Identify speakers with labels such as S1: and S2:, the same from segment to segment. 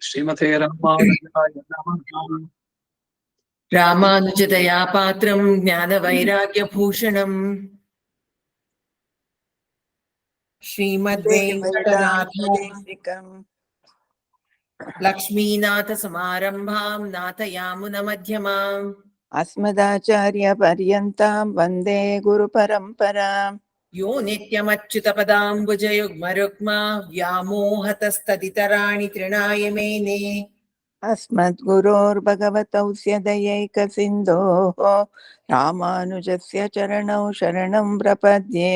S1: श्रीमते रामानुजाय नमः।
S2: रामानुजतया पात्रं ज्ञानवैराग्यभूषणम् श्रीमद्वेङ्कटनाथार्यं लक्ष्मीनाथसमारम्भां नाथयामुनमध्यमाम्
S3: अस्मदाचार्यपर्यन्तां वन्दे गुरुपरम्पराम्।
S2: यो नित्यमच्युतपदाम्बुजयुग्मरुक्मा व्यामोहतस्तदितराणि तृणाय मेने
S3: अस्मद्गुरोर्भगवतौस्य दयैकसिन्धोः रामानुजस्य चरणौ शरणं प्रपद्ये।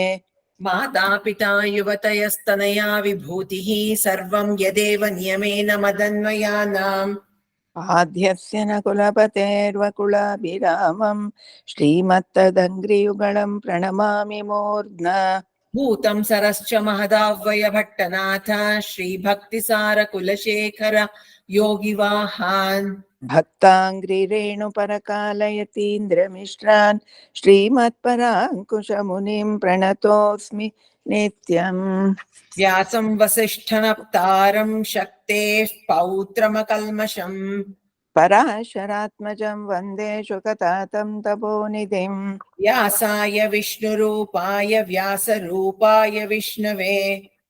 S2: मातापिता युवतयस्तनया विभूतिः सर्वं यदेव नियमेन मदन्वयानाम्
S3: आद्यस्य न कुलपतेर्वकुलाभिरामं श्रीमत्तदङ्घ्रियुगलं प्रणमामि मूर्ध्ना।
S2: भूतं सरश्च महदाह्वयभट्टनाथ श्रीभक्तिसारकुलशेखर योगिवाहान्
S3: भक्ताङ्घ्रिरेणुपरकालयतीन्द्रमिश्रान् श्रीमत्पराङ्कुशमुनिं प्रणतोऽस्मि नित्यम्।
S2: व्यासं वसिष्ठनप्तारं शक्तेः पौत्रमकल्मषम्
S3: पराशरात्मजं वन्दे शुकतातं तपोनिधिम्।
S2: व्यासाय विष्णुरूपाय व्यासरूपाय विष्णवे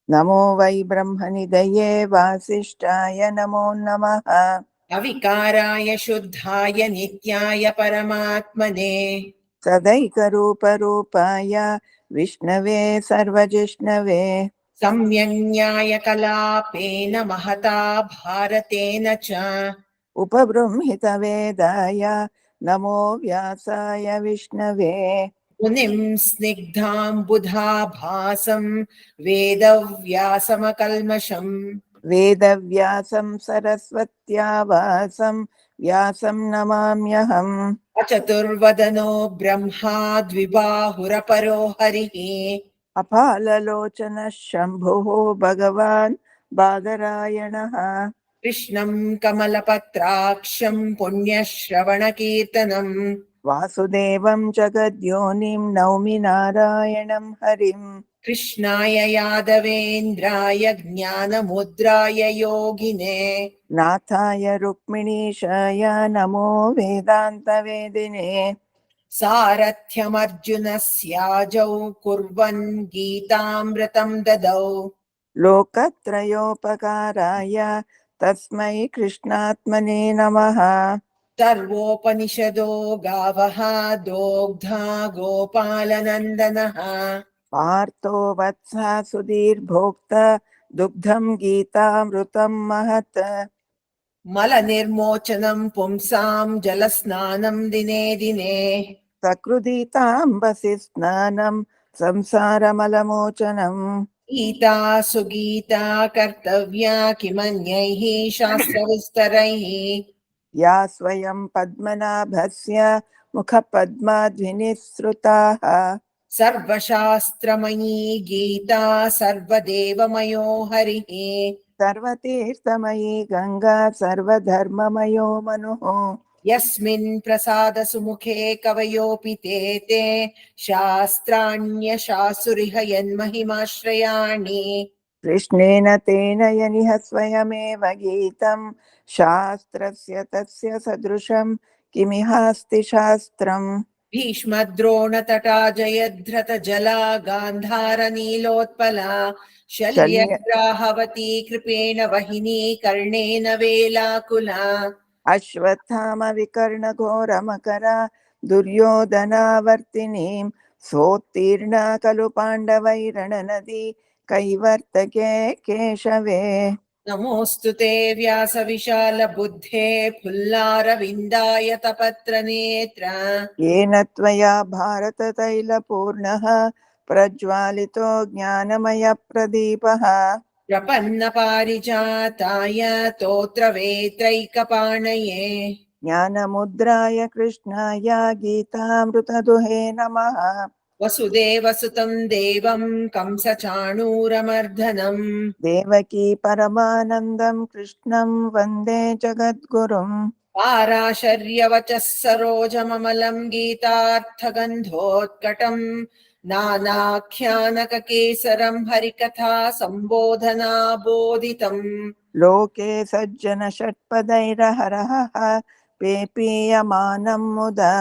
S3: नमो वै ब्रह्मनिधये वासिष्ठाय नमो नमः।
S2: अविकाराय शुद्धाय नित्याय परमात्मने
S3: सदैकरूपरूपाय विष्णवे सर्वजिष्णवे
S2: सम्यङ्न्यायकलापेन महता भारतेन च
S3: उपबृंहितवेदाय नमो व्यासाय विष्णवे।
S2: मुनिं स्निग्धाम्बुधाभासं वेदव्यासमकल्मषम्
S3: वेदव्यासं सरस्वत्यावासं व्यासं नमाम्यहम्।
S2: अचतुर्वदनो ब्रह्मा द्विबाहुरपरो हरिः
S3: अपाललोचनः शम्भुः भगवान् बादरायणः।
S2: कृष्णं कमलपत्राक्षं पुण्यश्रवणकीर्तनम्
S3: वासुदेवं जगद्योनिं नौमि नारायणं हरिम्।
S2: कृष्णाय यादवेन्द्राय ज्ञानमुद्राय योगिने
S3: नाथाय रुक्मिणीशाय नमो वेदान्तवेदिने।
S2: सारथ्यमर्जुनस्याजौ कुर्वन् गीतामृतं ददौ
S3: लोकत्रयोपकाराय तस्मै कृष्णात्मने नमः।
S2: सर्वोपनिषदो गावः दोग्धा गोपालनन्दनः
S3: पार्थो वत्सः सुधीर्भोक्ता दुग्धं गीतामृतं महत्।
S2: मलनिर्मोचनं पुंसां जलस्नानं दिने दिने
S3: सकृदीताम्बसि स्नानं संसारमलमोचनम्।
S2: गीता सुगीता कर्तव्या किमन्यैः शास्त्रविस्तरैः
S3: या स्वयं पद्मनाभस्य मुखपद्माद्विनिःसृताः।
S2: सर्वशास्त्रमयी गीता सर्वदेवमयो हरिः
S3: सर्वतीर्थमयी गंगा सर्वधर्ममयो मनुः।
S2: यस्मिन् प्रसादसुमुखे कवयोऽपि ते शास्त्राण्यशासुरिह यन्महिमाश्रयाणि
S3: कृष्णेन तेन यनिह स्वयमेव गीतं शास्त्रस्य तस्य सदृशं किमिहास्ति शास्त्रम्।
S2: भीष्मद्रोणतटा जयद्रथजला गान्धारनीलोत्पला शल्यग्राहवती कृपेण वहिनी कर्णेन वेलाकुला
S3: अश्वत्थामविकर्णघोरमकरा दुर्योधनावर्तिनीं सोत्तीर्णा खलु पाण्डवैरणनदी कैवर्तके केशवे।
S2: नमोऽस्तु ते व्यासविशालबुद्धे फुल्लारविन्दाय तपत्रनेत्र
S3: येन त्वया भारततैलपूर्णः प्रज्वालितो ज्ञानमयप्रदीपः।
S2: प्रपन्नपारिजाताय तोत्रवेत्रैकपाणये
S3: ज्ञानमुद्राय कृष्णाय गीतामृतदुहे नमः।
S2: वसुदेवसुतं देवं कंसचाणूरमर्दनम्
S3: देवकी परमानन्दं कृष्णं वन्दे जगद्गुरुम्।
S2: पाराशर्यवचः सरोजममलं गीतार्थगन्धोत्कटं नानाख्यानककेसरं हरिकथा सम्बोधना बोधितम्
S3: लोके सज्जन षट्पदैरहरः पेपीयमानं मुदा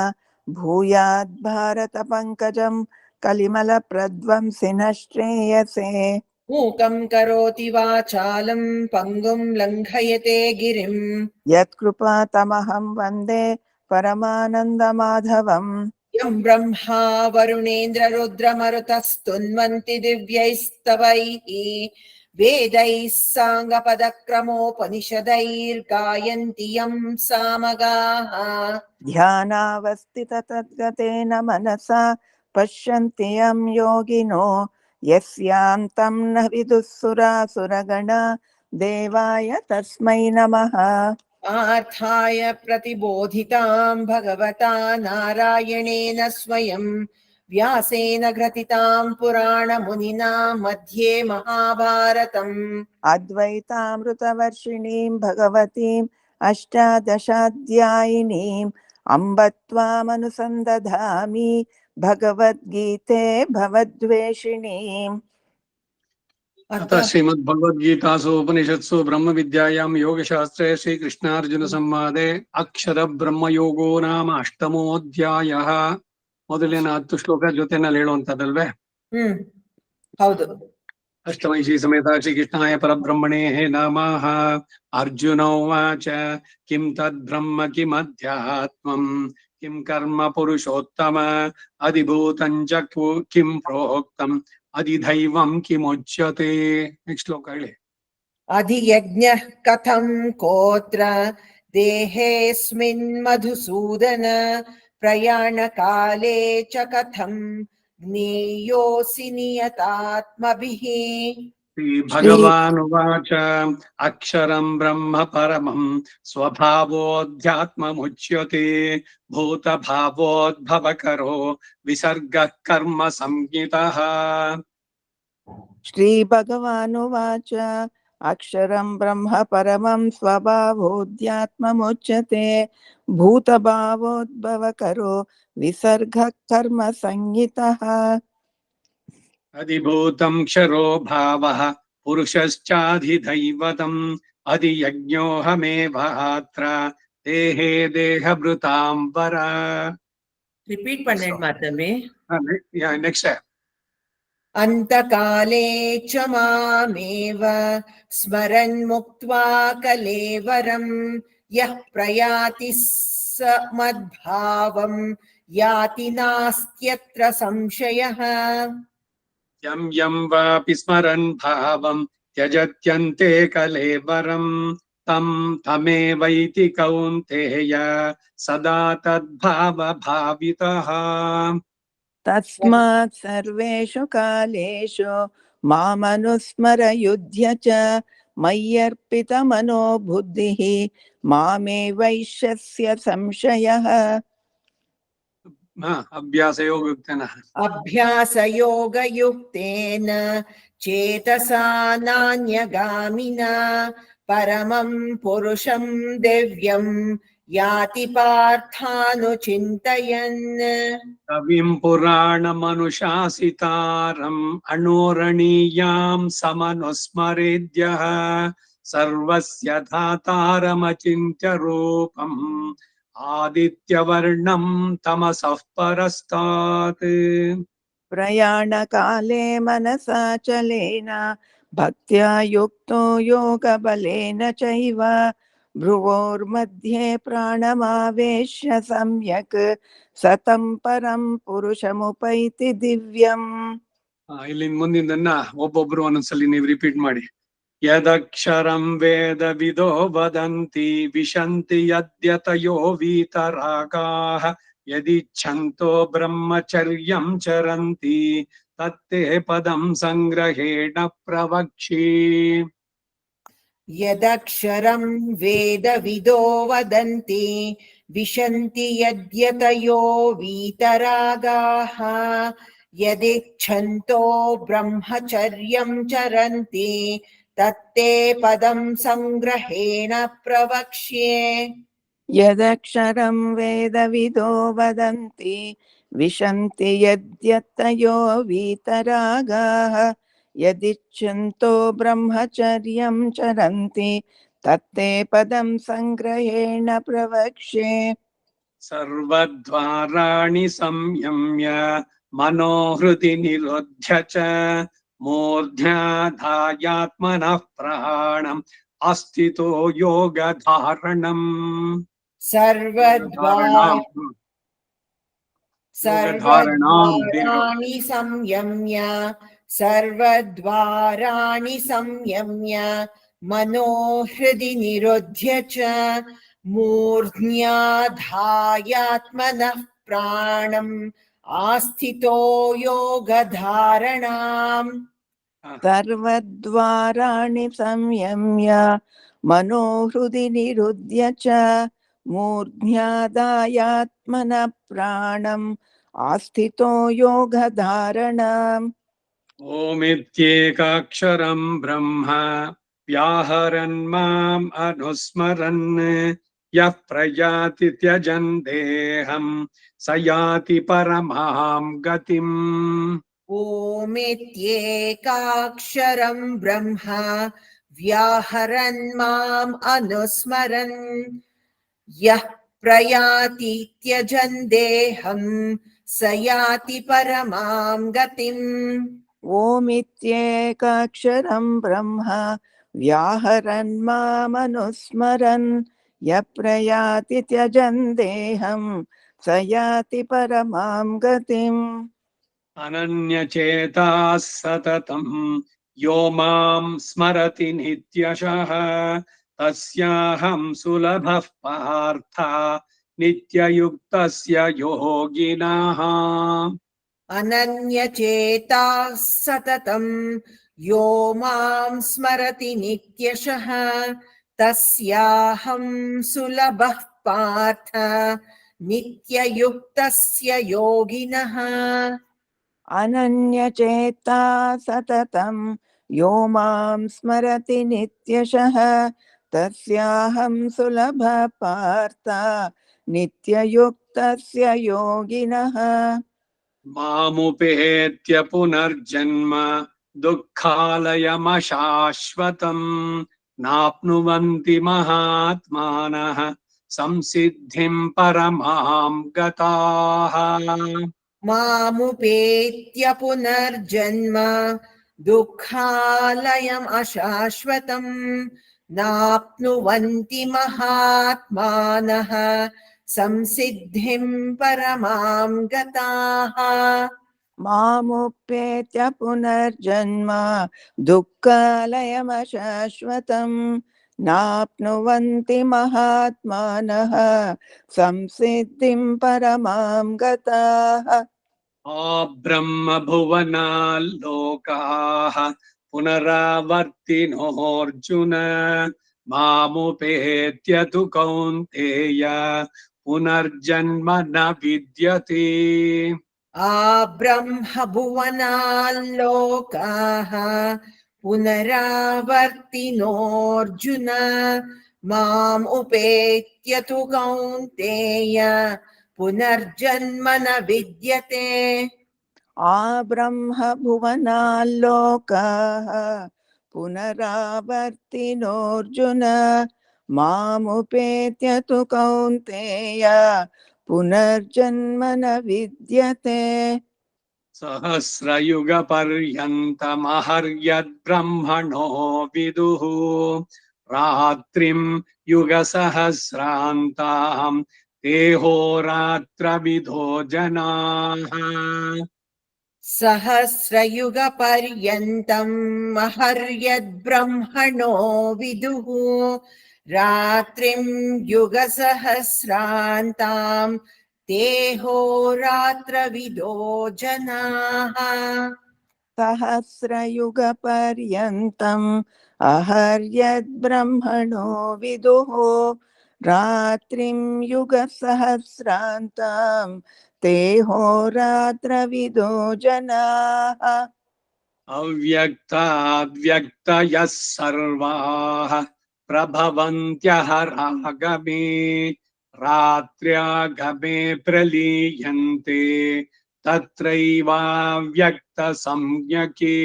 S3: भूयाद् भारत पंकजं कलिमल प्रध्वंसिनः श्रेयसे
S2: मूकं करोति वाचालं पङ्गुं लङ्घयते गिरिम्
S3: यत्कृपातमहं वन्दे परमानन्दमाधवम्
S2: यं ब्रह्मा वरुणेन्द्ररुद्रमरुतस्तुन्वन्ति दिव्यैस्तवैः वेदैः साङ्गपदक्रमोपनिषदैर्गायन्ति यं सामगाः
S3: ध्यानावस्थिततद्गतेन मनसा पश्यन्ति यं योगिनो यस्यान्तं न विदुःसुरासुरगणा देवाय तस्मै नमः
S2: पार्थाय प्रतिबोधितां भगवता नारायणेन स्वयं व्यासेन ग्रथितां पुराणमुनिना मध्ये महाभारतम्
S3: अद्वैतामृतवर्षिणीं भगवतीम् अष्टादशाध्यायिनीम् अम्ब त्वामनुसन्दधामि भगवद्गीते भवद्वेषिणीम्
S1: अतः श्रीमद्भगवद्गीतासु उपनिषत्सु ब्रह्मविद्यायां योगशास्त्रे श्रीकृष्णार्जुनसंवादे अक्षरब्रह्मयोगो नाम अष्टमोऽध्यायः. ಮೊದಲಿನ 10 ಶ್ಲೋಕ ಜೊತೆನಲ್ಲಿ ಹೇಳುವಂತದ್ದಲ್ವೇ?
S2: ಹೌದು.
S1: ಅಷ್ಟಮೈಷಿ ಸಮೇತ ಶ್ರೀಕೃಷ್ಣಾಯ ಪರಬ್ರಹ್ಮಣೇ ನಮಃ. ಅರ್ಜುನ ಉವಾಚ ಕಿಂ ತದ್ಬ್ರಹ್ಮ ಕಿಮಧ್ಯಾತ್ಮಂ ಕಿಂ ಕರ್ಮ ಪುರುಷೋತ್ತಮ ಅಧಿಭೂತಂ ಚ ಕಿಂ ಪ್ರೋಕ್ತಂ ಅಧಿದೈವಂ ಕಿಮುಚ್ಯತೆ. ನೆಕ್ಸ್ಟ್ ಶ್ಲೋಕ ಹೇಳಿ.
S2: ಅಧಿಯಜ್ಞಃ ಕಥಂ ಕೋತ್ರ ದೇಹೇಸ್ಮಿನ್ ಮಧುಸೂದನ ಪ್ರಯಾಣ ಕಾಲೇ ಚ ಕಥಂ ಜ್ಞೇಯೋಸಿ ನಿಯತಾತ್ಮಭಿಃ.
S1: ಶ್ರೀ ಭಗವಾನುವಾಚ ಅಕ್ಷರಂ ಬ್ರಹ್ಮ ಪರಮಂ ಸ್ವಭಾವೋಧ್ಯಾತ್ಮಮುಚ್ಯತೆ ಭೂತಭಾವೋದ್ಭವಕರೋ ವಿಸರ್ಗಃ ಕರ್ಮ ಸಂಜ್ಞಿತಃ.
S3: ಶ್ರೀ ಭಗವಾನುವಾಚ ಅಕ್ಷರಂ ಬ್ರಹ್ಮ ಪರಮಂ ಸ್ವಭಾವೋಧ್ಯಾತ್ಮಮುಚ್ಯತೆ ಭೂತಭಾವೋದ್ಭವಕರೋ ವಿಸರ್ಗಃ ಕರ್ಮ ಸಂಜ್ಞಿತಃ.
S1: ಅಧಿಭೂತಂ ಕ್ಷರೋ ಭಾವಃ ಪುರುಷಶ್ಚಾಧಿದೈವತಂ ಅಧಿಯಜ್ಞೋಹಮೇವಾತ್ರ ದೇಹೇ ದೇಹಭೃತಾಂಬರ.
S2: ರಿಪೀಟ್ ಪನ್ನೆರಡು ಮಾತಮ್ಮೆ.
S1: ನೆಕ್ಸ್ಟ್.
S2: ಅಂತಕಾಲೇ ಚ ಮಾಮೇವ ಸ್ಮರನ್ ಮುಕ್ತ್ವಾ ಕಲೇವರಂ ಯಃ ಪ್ರಯಾತಿ ಸ ಮದ್ಭಾವಂ ಯಾತಿ ನಾಸ್ತ್ಯತ್ರ ಸಂಶಯಃ.
S1: ಯಂ ಯಂ ವಾಪಿ ಸ್ಮರನ್ ಭಾವಂ ತ್ಯಜತ್ಯಂತೆ ಕಲೇವರಂ ತಂ ತಮೇವೈತಿ ಕೌಂತೇಯ ಸದಾ ತದ್ಭಾವ ಭಾವಿತಃ.
S3: ತಸ್ಮಾತ್ ಸರ್ವೇಷು ಕಾಲೇಷು ಮಾಮನುಸ್ಮರ ಯುಧ್ಯ ಚ ಮಯ್ಯರ್ಪಿತ ಮನೋ ಬುದ್ಧಿಃ ಮಾಮೇ ವೈಶ್ಯಸ್ಯ ಸಂಶಯಃ.
S2: ಅಭ್ಯಾಸಯೋಗಯುಕ್ತೇನ ಚೇತಸಾ ನಾನ್ಯಗಾಮಿನಾ ಪರಮಂ ಪುರುಷಂ ದಿವ್ಯಂ ಯಾತಿ ಪಾರ್ಥಾನುಚಿಂತಯನ್.
S1: ಕವಿಂ ಪುರಾಣಮನುಶಾಸಿತಾರಂ ಅಣೋರಣೀಯಾಂ ಸಮನುಸ್ಮರೇದ್ಯಃ ಸರ್ವಸ್ಯ ಧಾತಾರಮಚಿಂತ್ಯ ರೂಪಂ ಆದಿತ್ಯವರ್ಣಂ ತಮಸಃ ಪರಸ್ತಾತ್.
S3: ಪ್ರಯಾಣ ಕಾಲೇ ಮನಸಾ ಚಲೇನ ಭಕ್ತ್ಯಾ ಯುಕ್ತೋ ಯೋಗ ಬಲೇನ ಚೈವ ಭ್ರುವೋರ್ಮಧ್ಯೆ ಪ್ರಾಣಮಾವೇಶ್ಯ ಸಮ್ಯಕ್ ಸತಂ ಪರಂ ಪುರುಷಮುಪೈತಿ ದಿವ್ಯಂ.
S1: ಇಲ್ಲಿಂದ ಮುಂದಿನ ಒಬ್ಬೊಬ್ರು ಒಂದೊಂದ್ಸಲಿ ನೀವು ರಿಪೀಟ್ ಮಾಡಿ. ಯದಕ್ಷರಂ ವೇದ ವಿದೋ ವದಂತಿ ವಿಶಂತಿ ಯದ್ಯತಯೋ ವೀತರಾಗಾಃ ಯದಿಚ್ಛಂತೋ ಬ್ರಹ್ಮಚರ್ಯಂ ಚರಂತಿ ತತ್ತೇ ಪದಂ ಸಂಗ್ರಹೇಣ ಪ್ರವಕ್ಷಿ.
S2: ಯದಕ್ಷರಂ ವೇದವಿದೋ ವದಂತಿ ವಿಶಂತಿ ಯದ್ಯತಯೋ ವೀತರಾಗಾಃ ಯದಿಚ್ಛಂತೋ ಬ್ರಹ್ಮಚರ್ಯಂ ಚರಂತಿ ತತ್ತೇ ಪದಂ ಸಂಗ್ರಹೇಣ ಪ್ರವಕ್ಷ್ಯೆ.
S3: ಯದಕ್ಷರಂ ವೇದವಿದೋ ವದಂತಿ विशन्ति यद्यतयो वीतरागाः यदिच्छन्तो ब्रह्मचर्यं चरन्ति तत्ते पदं संग्रहेण प्रवक्ष्ये
S1: सर्वद्वाराणि संयम्य मनोहृदि निरुध्य च मूर्ध्याधायात्मनः प्राणम् अस्थितो योगधारणम् योगधारणाम्
S2: सर्वद्वाराणि संयम्य सर्वद्वाराणि संयम्य मनोहृदि निरुध्य च मूर्ध्याधायात्मनः प्राणम् आस्थितो योगधारणाम्
S3: सर्वद्वाराणि संयम्य मनोहृदि निरुध्य च मूर्ध्यादायात्मनः प्राणम् आस्थितो योगधारणम्
S1: ओमित्येकाक्षरम् ब्रह्म व्याहरन् माम् अनुस्मरन् यः प्रयाति त्यजन् देहम् स याति परमाम् गतिम्
S2: ओमित्येकाक्षरम् ब्रह्म व्याहरन् माम् अनुस्मरन् यः प्रयाति त्यजन् देहम् स याति परमाम् गतिम्
S3: ओमित्येकाक्षरं ब्रह्म व्याहरन् मामनुस्मरन् यः प्रयाति त्यजन् देहं स याति परमां गतिम्
S1: अनन्यचेताः सततम् यो माम् स्मरति नित्यशः तस्याहम् सुलभः पार्थ नित्ययुक्तस्य योगिनः
S2: अनन्यचेताः सततम् यो माम् स्मरति नित्यशः तस्याहम् सुलभः पार्थ नित्ययुक्तस्य योगिनः
S3: अनन्यचेता सततं यो मां स्मरति नित्यशः तस्याहं सुलभः पार्थ नित्ययुक्तस्य योगिनः
S1: मामुपेत्य पुनर्जन्म दुःखालयमशाश्वतम् नाप्नुवन्ति महात्मानः संसिद्धिम् परमाम् गताः
S2: मामुपेत्य पुनर्जन्म दुःखालयम् अशाश्वतम् नाप्नुवन्ति महात्मानः संसिद्धिम् परमाम् गताः
S3: मामुपेत्य पुनर्जन्म दुःखालयमशाश्वतम् नाप्नुवन्ति महात्मानः संसिद्धिं परमां गताः
S1: आब्रह्मभुवनाल्लोकाः पुनरावर्तिनोऽर्जुन मामुपेत्य तु कौन्तेय पुनर्जन्म न विद्यते
S2: आब्रह्मभुवनाल्लोकाः पुनरावर्तिनोऽर्जुन माम् उपेत्य तु कौन्तेय पुनर्जन्म न विद्यते
S3: आब्रह्मभुवनाल्लोकाः पुनरावर्तिनोऽर्जुन मामुपेत्य तु कौन्तेय पुनर्जन्म न विद्यते
S1: सहस्रयुगपर्यन्तमहर्यद्ब्रह्मणो विदुः रात्रिम् युगसहस्रान्ताम् देहोरात्रविदो जनाः
S2: सहस्रयुगपर्यन्तम् महर्यद्ब्रह्मणो विदुः रात्रिम् युगसहस्रान्ताम् देहोरात्रविदो जनाः
S3: सहस्रयुगपर्यन्तम् अहर्यद्ब्रह्मणो विदुः रात्रिं युगसहस्रान्ताम् देहोरात्रविदो जनाः
S1: अव्यक्ताद्व्यक्तयः सर्वाः प्रभवन्त्यहरागमे रात्र्यागमे प्रलीयन्ते तत्रैवाव्यक्तसंज्ञके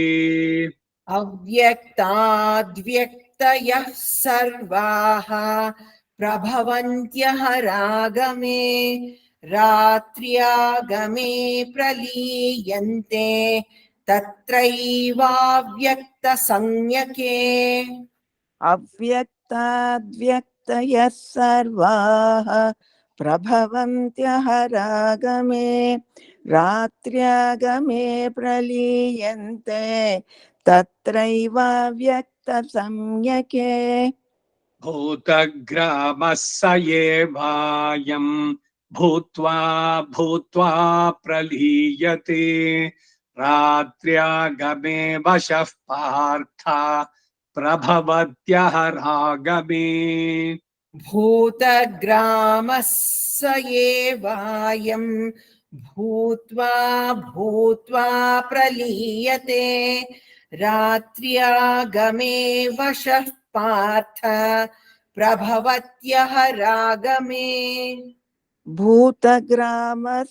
S2: अव्यक्ताद्व्यक्तयः सर्वाः प्रभवन्त्यः रागमे रात्र्यागमे प्रलीयन्ते तत्रैवाव्यक्तसंज्ञके
S3: अव्यक्ताद्व्यक्तयः सर्वाः प्रभवन्त्यः रागमे रात्र्यागमे प्रलीयन्ते तत्रैवाव्यक्तसंज्ञके
S1: भूतग्रामः स एवायम् भूत्वा भूत्वा प्रलीयते रात्र्यागमे वशः पार्थ प्रभवत्यः रागमे
S2: भूतग्रामः स एवायम् भूत्वा भूत्वा प्रलीयते रात्र्यागमे वशः पार्थ प्रभवत्यः रागमे
S3: भूतग्रामः स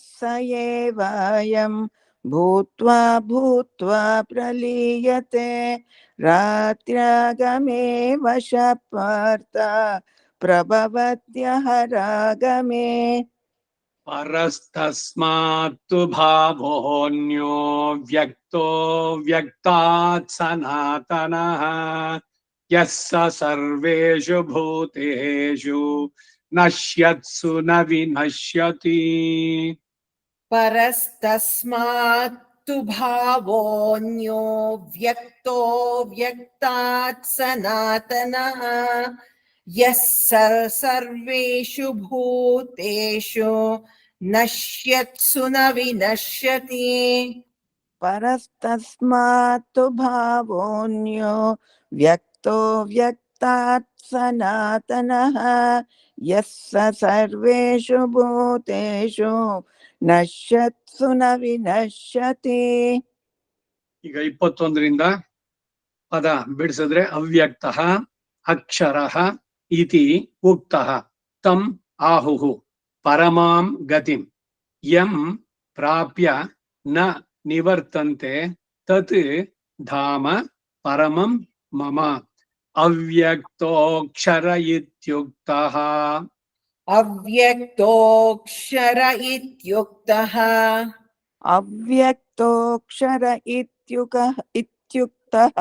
S3: एवायम् भूत्वा भूत्वा प्रलीयते रात्र्यागमे वशः पार्थ प्रभवत्यः रागमे
S1: परस्तस्मात्तु भावोऽन्यो व्यक्तो व्यक्तात् सनातनः यः स सर्वेषु भूतेषु नश्यत्सु न विनश्यति
S2: परस्तस्मात्तु भावोऽन्यो व्यक्तो व्यक्तात् सनातनः यः सर्वेषु भूतेषु नश्यत्सु न विनश्यति
S3: परस्तस्मात्तु भावोऽन्यो व्यक्तो व्यक्तात् सनातनः यः स सर्वेषु भूतेषु नश्यत्सु न विनश्यति
S1: ಈಗ 21ರಿಂದ ಪದ ಬಿಡಿಸಿದ್ರೆ ಅವ್ಯಕ್ತಃ ಅಕ್ಷರಃ ಇತಿ ಉಕ್ತಃ ತಂ ಆಹುಃ ಪರಮಾಂ ಗತಿಂ ಯಂ ಪ್ರಾಪ್ಯ ನ ನಿವರ್ತಂತೆ ತತ್ ಧಾಮ ಪರಮಂ ಮಮ ಅವ್ಯಕ್ತೋಕ್ಷರ ಇತ್ಯುಕ್ತಃ
S2: अव्यक्तोऽक्षर इत्युक्तः
S3: अव्यक्तोऽक्षर इत्युक्तः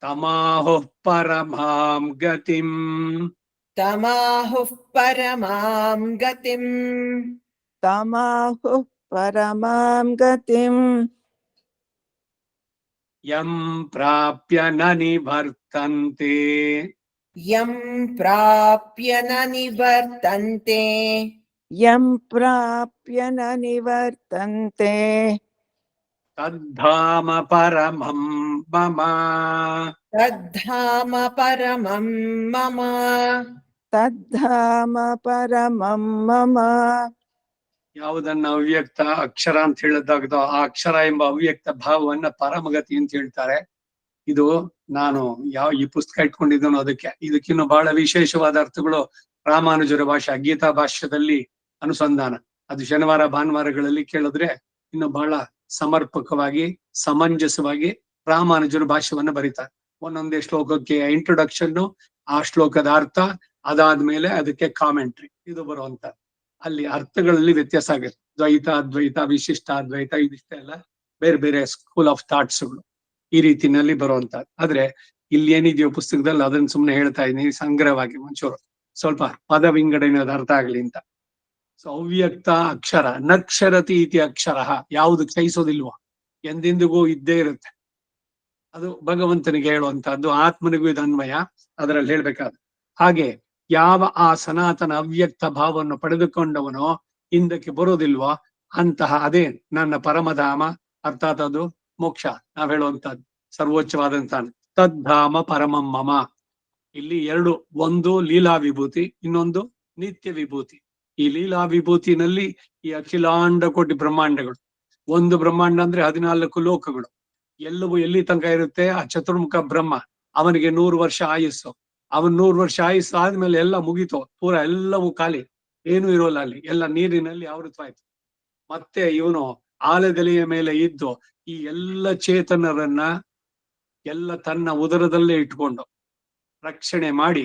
S1: ತಮಾಹುಃ ಪರಮಾಂ ಗತಿಂ
S2: तमाहुः परमां गतिम्
S3: तमाहुः परमां गतिम्
S1: ಯಂ ಪ್ರಾಪ್ಯ ನ ನಿವರ್ತಂತೆ
S2: यं प्राप्य न निवर्तन्ते
S3: यं प्राप्य न निवर्तन्ते
S1: तद्धाम परमं मम
S2: तद्धाम परमं मम
S3: तद्धाम परमं मम
S1: ಯಾವುದನ್ನ ಅವ್ಯಕ್ತ ಅಕ್ಷರ ಅಂತ ಹೇಳಿದಾಗದೋ ಆ ಅಕ್ಷರ ಎಂಬ ಅವ್ಯಕ್ತ ಭಾವವನ್ನ ಪರಮಗತಿ ಅಂತ ಹೇಳ್ತಾರೆ. ಇದು ನಾನು ಈ ಪುಸ್ತಕ ಇಟ್ಕೊಂಡಿದ್ದೇನೋ ಇದಕ್ಕಿನ್ನು ಬಹಳ ವಿಶೇಷವಾದ ಅರ್ಥಗಳು ರಾಮಾನುಜರ ಭಾಷೆ ಗೀತಾ ಭಾಷ್ಯದಲ್ಲಿ ಅನುಸಂಧಾನ. ಅದು ಶನಿವಾರ ಭಾನುವಾರಗಳಲ್ಲಿ ಕೇಳಿದ್ರೆ ಇನ್ನು ಬಹಳ ಸಮರ್ಪಕವಾಗಿ ಸಮಂಜಸವಾಗಿ ರಾಮಾನುಜರು ಭಾಷ್ಯವನ್ನ ಬರೀತಾರೆ. ಒಂದೊಂದೇ ಶ್ಲೋಕಕ್ಕೆ ಇಂಟ್ರೊಡಕ್ಷನ್, ಆ ಶ್ಲೋಕದ ಅರ್ಥ, ಅದಾದ್ಮೇಲೆ ಅದಕ್ಕೆ ಕಾಮೆಂಟ್ರಿ, ಇದು ಬರುವಂತ ಅಲ್ಲಿ ಅರ್ಥಗಳಲ್ಲಿ ವ್ಯತ್ಯಾಸ ಆಗುತ್ತೆ. ದ್ವೈತ ಅದ್ವೈತ ವಿಶಿಷ್ಟ ಅದ್ವೈತ ಇದಿಷ್ಟೇ ಎಲ್ಲ ಬೇರೆ ಬೇರೆ ಸ್ಕೂಲ್ ಆಫ್ ಥಾಟ್ಸ್ಗಳು ಈ ರೀತಿನಲ್ಲಿ ಬರುವಂತ. ಆದ್ರೆ ಇಲ್ಲಿ ಏನಿದೆಯೋ ಪುಸ್ತಕದಲ್ಲಿ ಅದನ್ನ ಸುಮ್ನೆ ಹೇಳ್ತಾ ಇದ್ದೀನಿ ಸಂಗ್ರಹವಾಗಿ, ಒಂಚೂರು ಸ್ವಲ್ಪ ಪದ ವಿಂಗಡಣೆಯ ಅರ್ಥ ಆಗ್ಲಿ ಅಂತ. ಸೊ ಅವ್ಯಕ್ತ ಅಕ್ಷರ ನಕ್ಷರತಿ ಇತಿ ಅಕ್ಷರ, ಯಾವುದು ಕ್ಷಯಿಸೋದಿಲ್ವೋ, ಎಂದೆಂದಿಗೂ ಇದ್ದೇ ಇರುತ್ತೆ. ಅದು ಭಗವಂತನಿಗೆ ಹೇಳುವಂತಹದ್ದು, ಆತ್ಮನಿಗೂ ಇದು ಅನ್ವಯ, ಅದರಲ್ಲಿ ಹೇಳ್ಬೇಕಾದ ಹಾಗೆ. ಯಾವ ಆ ಸನಾತನ ಅವ್ಯಕ್ತ ಭಾವವನ್ನು ಪಡೆದುಕೊಂಡವನೋ ಹಿಂದಕ್ಕೆ ಬರೋದಿಲ್ವೋ ಅಂತಹ ಅದೇ ನನ್ನ ಪರಮಧಾಮ, ಅರ್ಥಾತ್ ಅದು ಮೋಕ್ಷ. ನಾವ್ ಹೇಳುವಂತಹದ್ದು ಸರ್ವೋಚ್ಚವಾದಂತ ತದ್ಧಾಮ ಪರಮಂ ಮಮ. ಇಲ್ಲಿ ಎರಡು, ಒಂದು ಲೀಲಾ ವಿಭೂತಿ, ಇನ್ನೊಂದು ನಿತ್ಯ ವಿಭೂತಿ. ಈ ಲೀಲಾ ವಿಭೂತಿನಲ್ಲಿ ಈ ಅಖಿಲಾಂಡ ಕೋಟಿ ಬ್ರಹ್ಮಾಂಡಗಳು, ಒಂದು ಬ್ರಹ್ಮಾಂಡ ಅಂದ್ರೆ 14 ಲೋಕಗಳು, ಎಲ್ಲವೂ ಎಲ್ಲಿ ತನಕ ಇರುತ್ತೆ. ಆ ಚತುರ್ಮುಖ ಬ್ರಹ್ಮ, ಅವನಿಗೆ 100 ವರ್ಷ ಆಯುಸ್ಸು. ಅವನ್ 100 ವರ್ಷ ಆಯುಸ್ ಆದ್ಮೇಲೆ ಎಲ್ಲ ಮುಗೀತು, ಪೂರ ಎಲ್ಲವೂ ಖಾಲಿ, ಏನೂ ಇರೋಲ್ಲ ಅಲ್ಲಿ, ಎಲ್ಲ ನೀರಿನಲ್ಲಿ ಆವೃತವಾಯ್ತು. ಮತ್ತೆ ಇವನು ಆಲದೆಲೆಯ ಮೇಲೆ ಇದ್ದು ಈ ಎಲ್ಲ ಚೇತನರನ್ನ ಎಲ್ಲ ತನ್ನ ಉದರದಲ್ಲೇ ಇಟ್ಕೊಂಡು ರಕ್ಷಣೆ ಮಾಡಿ,